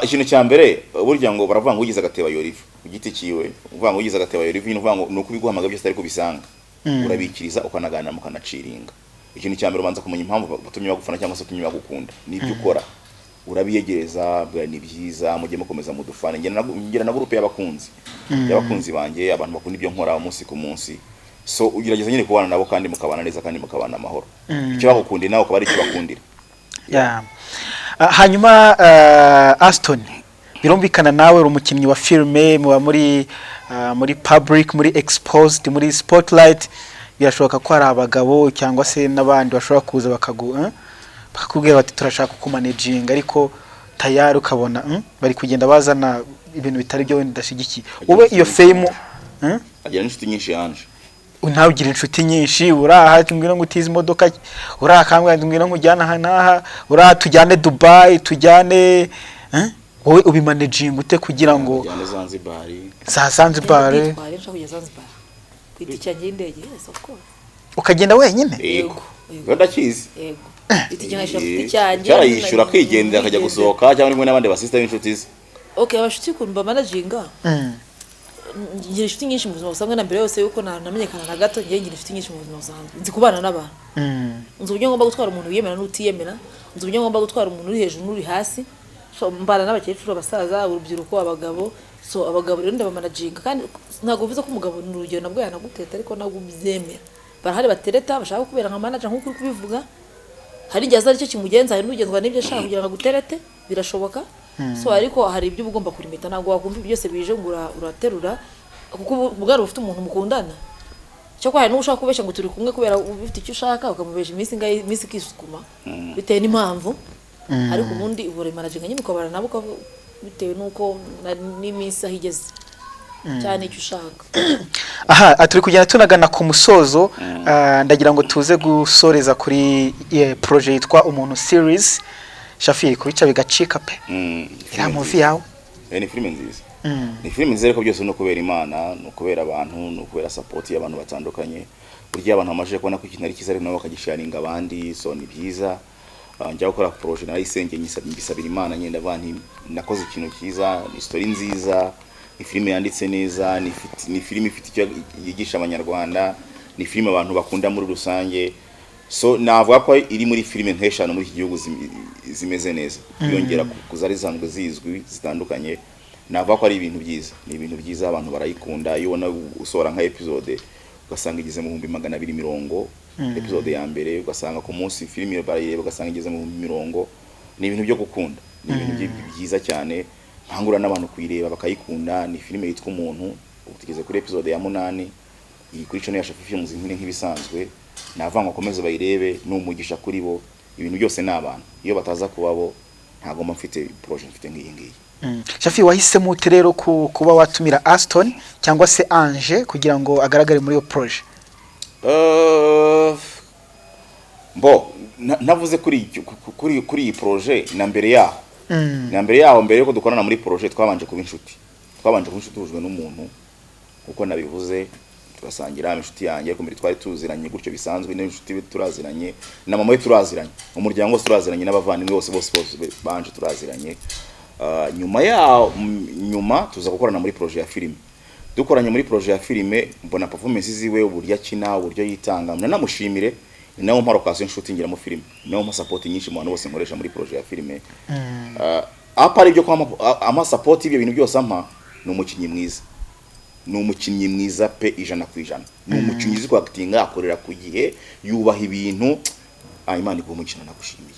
ikintu cya mbere burya ngo baravuga ngo ugize agateba yoriva ugiti kiwe uvuga ngo ugize agateba yoriva uvuga ngo nuko biguhamaga byose ariko bisanga urabikiriza ukanaganira mukanaciringa ikintu cya mbere ubanza kumenya impamvu batumye bagufana cyangwa se batumye bagukunda nibyo ukora urabiyegereza ni byiza mujye mukomeza mudufane ngira na groupe y'abakunzi banjye abantu bakunda ibyo nkora umunsi ku munsi so ugerageza nyine kubana nabo kandi mukabana neza kandi mukabana amahoro icyo bagukundiye nawe ukaba ari icyo bakundira hanyuma Aston birumvikana nawe uri umukinnyi wa filme muba muri public muri exposed muri spotlight birashoboka ko hari abagabo cyangwa se n'abandi bashobora kuza bakakubwira bati turashaka kumanaging ariko tayari ukabona bari kugenda bazana ibintu bitari byo wenda ndashigikiye wowe iyo fame agira inshuti nyinshi yanje ntawe ugira inshuti nyinshi uraha tumbwira ngo utize imodoka uraha kambwa tumbwira ngo ujyana hanaha uraha tujyane Dubai tujyane wowe ubimanaging ute kugira ngo ujyane Zanzibar kwitike y'indege of course ukagenda wenyine yego ndakizi yego itikina cyane cyarayishura kwigendera akajya gusohoka cyangwa rimwe n'abandi basista b'inshuti ze okay abashuti kumba managinga ngira inshuti nyinshi mu buzima busanzwe na mbere yose yuko namenyekana na gato ngira inshuti nyinshi mu buzima busanzwe nzi kubana n'abantu nzi uburyo ngomba gutwara umuntu wiyemera n'utiyemera nzi uburyo ngomba gutwara umuntu uri hejuru n'uri hasi so mbana n'abakecuru abasaza urubyiruko abagabo so abagabo rero ndabamanaginga kandi ntabwo bivuze ko umugabo ni urugero nabwo yanaguteta ariko ntabwo ubyemera barahari batereta bashaka kubera nka manager nk'uko uri kubivuga hari igihe aza aricyo kimugenza hari n'ugenzwa n'ibyo ashaka kugira ngo aguterete birashoboka so ariko hari ibyo ugomba kurimita ntabwo wakumva byose bije ngo uraterura kuko ubwari ufite umuntu mukundana cyo kwa hari n'ushaka kubeshya ngo turi kumwe kubera ufite icyo ushaka ukamubesha iminsi kisukuma bitewe n'impamvu ariko ubundi ubure manager nyine ukabara nabo bitewe nuko n'iminsi ahigeze cyane icyo ushaka aha turi kugenda tunagana ku musozo ndagira ngo tuze gusoreza kuri projet yitwa umuntu series Shafi kubica bigacika pe ira movie yawe ni filime nziza ni filime nziza ariko byose no kubera Imana no kubera abantu no kubera support y'abantu batandukanye burya abantu bamaje kubona ko ikintu ari kiza ari nabo bakagisharinga abandi so ni byiza njya gukora projet narayisenge nyisabira Imana nyenda abantu nakoze ikintu kiza ni story nziza ni filime yanditse neza ni filime ifite icyo yigisha abanyarwanda ni filime abantu bakunda muri rusange so navuga ko iri muri filime nk'eshanu muri iki gihugu zimeze neza yongera kuzari zanzwe zizwi zitandukanye navuga ko ari ibintu byiza ni ibintu byiza abantu barayikunda iyo ubona usohora nka episode ugasanga igeze mu 220 episode ya mbere ugasanga ku munsi filime barayireba ugasanga igeze mu 100 ni ibintu byo gukunda ni ibintu byiza cyane ntangura n'abantu kuyireba bakayikunda ni filime yitwa umuntu utigeze kuri episode ya 8 iyi kuri channel ya Shafi Films nk'ibisanzwe navanga komeze bayirebe n'umugisha kuri bo ibintu byose n'abantu iyo bataza kubabo ntago mfite projet mfite ngiyi Shafi wahisemo rero kuba watumira Aston cyangwa se Ange kugira ngo agaragare muri iyo projet navuze kuri iyi projet na mbere yaho mbere yuko dukorana muri projet twabanje kuba inshuti tujwe n'umuntu uko nabivuze turasangira inshuti yanjye ko mbere twari tuziranye gutyo bisanzwe n'inshuti turaziranye na mama we turaziranye umuryango wose turaziranye n'abavandimwe bose banje turaziranye nyuma tuza gukorana muri projet ya filime dukoranye muri projet ya filime mbona performance ziwe uburyo akina uburyo yitanga namushimire nawo mparo kaso inshuti ngira mu filime nawo mu support nyinshi mu bantu bose nkoresha muri projet ya filime apari byo kwa ama support ibyo bintu byose ampa ni umukinnyi mwiza pe 100%. Ni umukinnyi uzi actinga akorera ku gihe yubaha ibintu Imana ikumukina nagushimiye.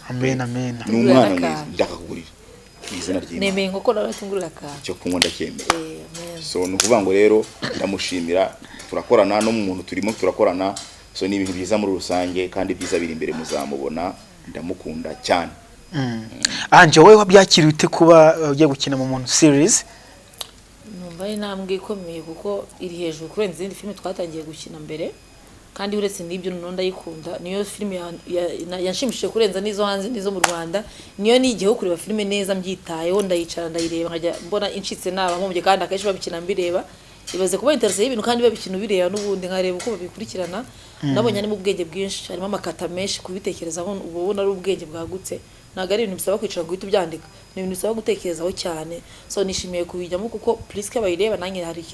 Amen. Ni umwana mwiza ndakakugurira. Izina ry'Imana. Nemeye nkoko naratungurira ka. Cyo kunywa ndacyemeye. So nukuvuga ngo rero ndamushimira turakorana no mu muntu turimo turakorana so ni ibintu byiza muri rusange kandi byiza biri imbere muzamubona ndamukunda cyane. Anje wowe wabyakiriye ute kuba ugiye gukina mu muntu series? Numva intambwe ikomeye kuko iri hejuru kurenza izindi filime twatangiye gukina mbere kandi uretse n'ibyo ndayikunda niyo filime yanshimishije kurenza nizo hanze nizo mu Rwanda niyo nigiye kureba filime neza mbyitayeho ndayicara ndayireba nkajya mbona incitse naba nkombye kandi akenshi babikina mbireba ibaze kuba interesse y'ibintu kandi babikina bireba n'ubundi nkareba uko babikurikirana nabonye ari mu bwenge bwinshi harimo amakata menshi kubitekerezaho ubona ari ubwenge bwagutse ntago ari ibintu bisaba kwicara guhita ubyandika ni ibintu bisaba gutekerezaho cyane so nishimiye kubijyamo kuko Priska bayireba nanjye hari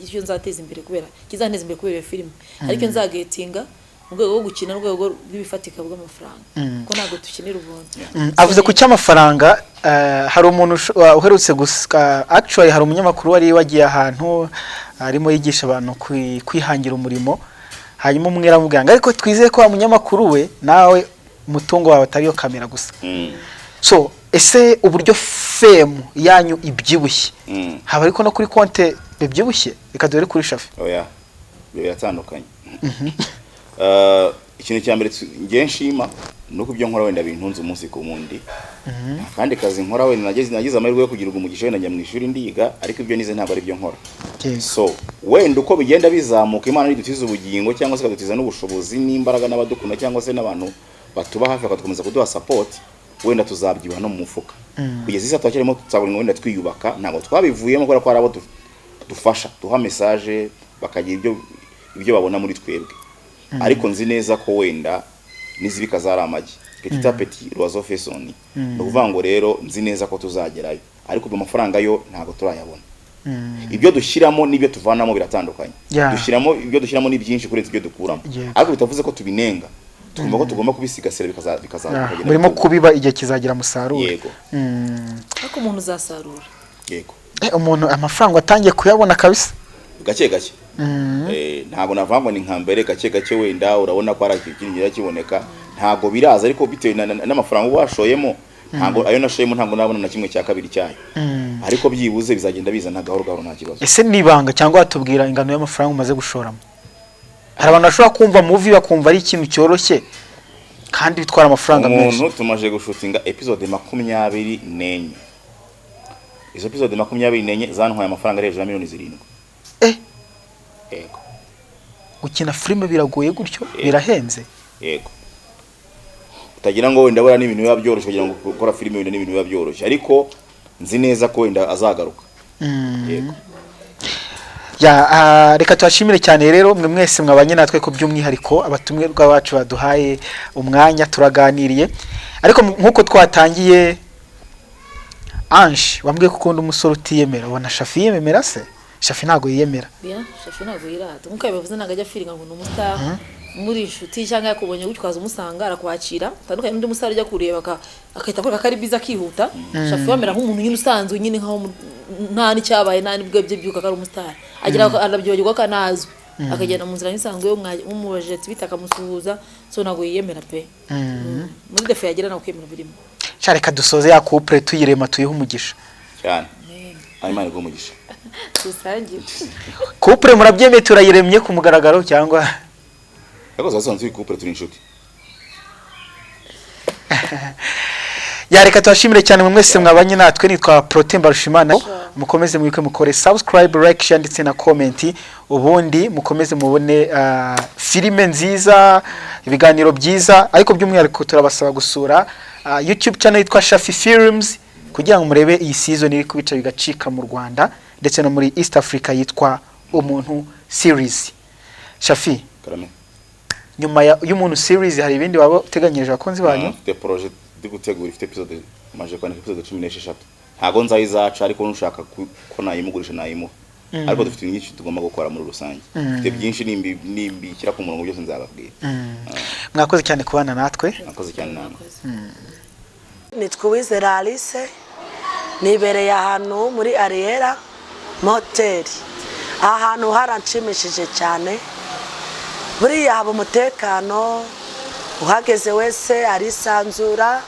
icyo nzateza imbere kubera kizanteza imbere kubera filime ariko nzagetinga mu rwego rwo gukina n'urwego rw'ibifatika bw'amafaranga kuko ntago dukinira ubuntu avuze ku cy'amafaranga hari umuntu uherutse actually hari umunyamakuru wari wagiye ahantu arimo yigisha abantu kwihangira umurimo hanyuma umwera muganga ariko twizeye ko umunyamakuru we nawe umutungo wawe atariyo kamera gusa so ese uburyo fame yanyu ibyibushye haba ariko no kuri konte bibyibushye bikadore kuri Shafi oya biratandukanye ikintu cya mbere ngiye nshima nuko ibyo nkora wenda bintunze umunsi ku mundi kandi kazi nkora wenda nagize amahirwe yo kugira umugisha wenda njya mu ishuri ndiga ariko ibyo nize ntabwo ari byo nkora so wenda uko bigenda bizamuka Imana nidutiza ubugingo cyangwa se kadutiza n'ubushobozi n'imbaraga n'abadukunda cyangwa se n'abantu batuba hafi bakadukomeza kuduha support wenda tuzabyibuha no mu mufuka kugeza isa twakiremo tuzaburinga wenda twiyubaka ntabwo twabivuyemo kubera ko ari abo dufasha duha message bakagira ibyo babona muri twebwe ariko nzi neza ko wenda nizibika zari amagi petit à petit l'oiseau fait son nid no kuvuga ngo rero nzi neza ko tuzagerayo ariko amafaranga yo ntabwo turayabona ibyo dushyiramo n'ibyo tuvanamo biratandukanye. Yeah. Ibyo dushyiramo ni byinshi kurenza ibyo dukuramo, Yeah. ariko bitavuze ko tubinenga, twumva ko tugomba kubisigasira bikazagenda. Murimo kubiba igihe kizagira musaruro. Yego. ariko umuntu uzasarura. Yego. Umuntu amafaranga atangiye kuyabona kabisa Gake gake. Ntago navangwa ni nka mbere, gake gake wenda urabona ko ari ikintu kiboneka, ntago biraza, ariko bitewe n'amafaranga washoyemo, ntago ayo nashoyemo ntago nabona na kimwe cya kabiri cyayo, ariko byibuze bizagenda biza nta gahoro nta kibazo. Ese nibanga cyangwa watubwira ingano y'amafaranga umaze gushoramo? Hari abantu bashobora kumva movie bakumva ari ikintu cyoroshye kandi bitwara amafaranga menshi. Umuntu tumaje gushutinga episode 24. Izo episode 24 zantwaye amafaranga ari hejuru ya miliyoni 7. Yego. Gukina filime biragoye gutyo, birahenze. Yego. Utagira ngo wenda bora n'ibintu biba byoroshye kugira ngo gukora filime wenda n'ibintu biba byoroshye, ariko nzi neza ko wenda azagaruka. Yego. Ya reka twashimire cyane rero mwe mwese mwabanye natwe ko by'umwihariko abatumwe rwabacu baduhaye umwanya turaganiriye, ariko nkuko twatangiye Ange wambwiye ko ukunda umusore utiyemera, ubona Shafi yemera se? Shafi ntago yiyemera. Shafi ntago yirata nkuko yabivuze ntago ajya feelinga ngo n'umustar muri inshuti cyangwa yakubonye gutwaza umusanga arakwakira, tandukanye n'undi mustar ujya kureba akahita akora kari biza kihuta. Shafi wamera nk'umuntu nyine usanzwe nyine nkaho nta n'icyabaye nta n'ibwe bye byuka ari umustar, agira arabyogirwa kanazwe akagenda mu nzira n'isanzwe umubajije bitaka musuhuza, so ntago yiyemera pe. Muri defe yagira nawe kwemera birimo. Reka dusoze ya couple tuyirema tuyihe umugisha cyane. Imana iguhe umugisha. Tusangiye. Couple murabyemeye turayiremye ku mugaragaro cyangwa? Yakoze asanzwe couple turi inshuti. Ya reka twashimire cyane mwese mwabanye natwe, nitwa Protein Barushimana. Mukomeze mwike mukore subscribe, like, share ndetse na comment, ubundi mukomeze mubone filime nziza, ibiganiro byiza, ariko by'umwihariko turabasaba gusura YouTube channel yitwa Shafi Films kugira ngo murebe iyi season iri kubica bigacika mu Rwanda ndetse no muri East Africa yitwa Umuntu series. Shafi, Karame. Nyuma y'Umuntu series hari ibindi waba uteganyije abakunzi banyu? Mfite project ndi gutegura, ifite episode maje kwa episode 16. Ntago nzayizaca, ariko nushaka ko nayimugurisha nayimuha. Ariko dufite nyinshi tugomba gukora muri rusange. Dufite byinshi nimbikira ku murongo byose nzababwira. Mwakoze cyane kubana natwe. Mwakoze cyane namwe. Nitwa Uwizera Alice, nibereye ahantu muri Ariera Motel. Ahantu haranshimishije cyane, buriya haba umutekano, uhageze wese arisanzura,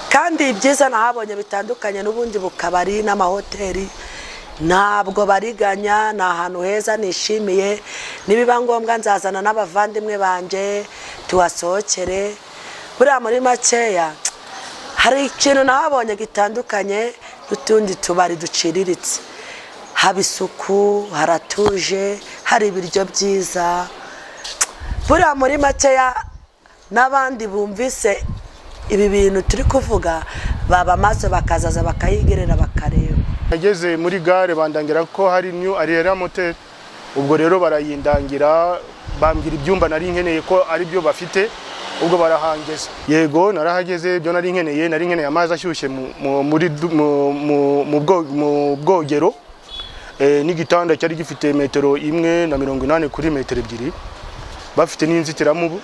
kandi ibyiza nahabonye bitandukanye n'ubundi bukabari n'amahoteli, ntabwo bariganya, ni ahantu heza nishimiye. Nibiba ngombwa nzazana n'abavandimwe banje tuhasohokere. Buriya muri makeya hari ikintu nahabonye gitandukanye n'utundi tubari duciriritse. Haba isuku, haratuje, hari ibiryo byiza. Buriya muri makeya n'abandi bumvise ibi bintu turi kuvuga baba maso bakazaza bakayigerera bakareba. Nageze muri gare bandangira ko hari New Ariera Motel, ubwo rero barayindangira bambwira ibyumba nari nkeneye ko ari byo bafite, ubwo barahangeza. Yego narahageze, byo nari nkeneye amazi ashyushye mu bwogero, n'igitanda cyari gifite metero 180 kuri metero 2, bafite n'inzitiramubu.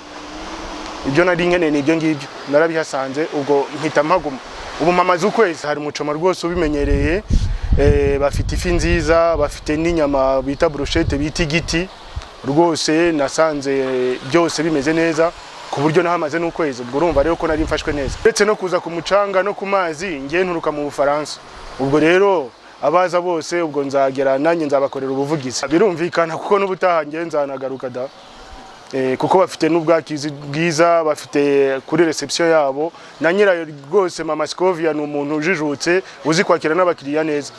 Ibyo nari nkeneye ni ibyo ngibyo narabihasanze, ubwo mpita mpaguma. Ubu mamaze ukwezi, hari mucoma rwose ubimenyereye, bafite ifi nziza, bafite n'inyama bita bruschette bita igiti, rwose nasanze byose bimeze neza ku buryo nahamaze n'ukwezi. Ubwo urumva rero ko nari mfashwe neza, ndetse no kuza ku mucanga no ku mazi ngiye nturuka mu Bufaransa. Ubwo rero abaza bose ubwo nzagera nanjye nzabakorera ubuvugizi, birumvikana kuko n'ubutaha ngiye nzanagaruka da. Kuko bafite n'ubwakizi bwiza, bafite kuri reception yabo na nyirayo rwose Mama Scovia ni umuntu ujijutse uzi kwakira n'abakiriya neza.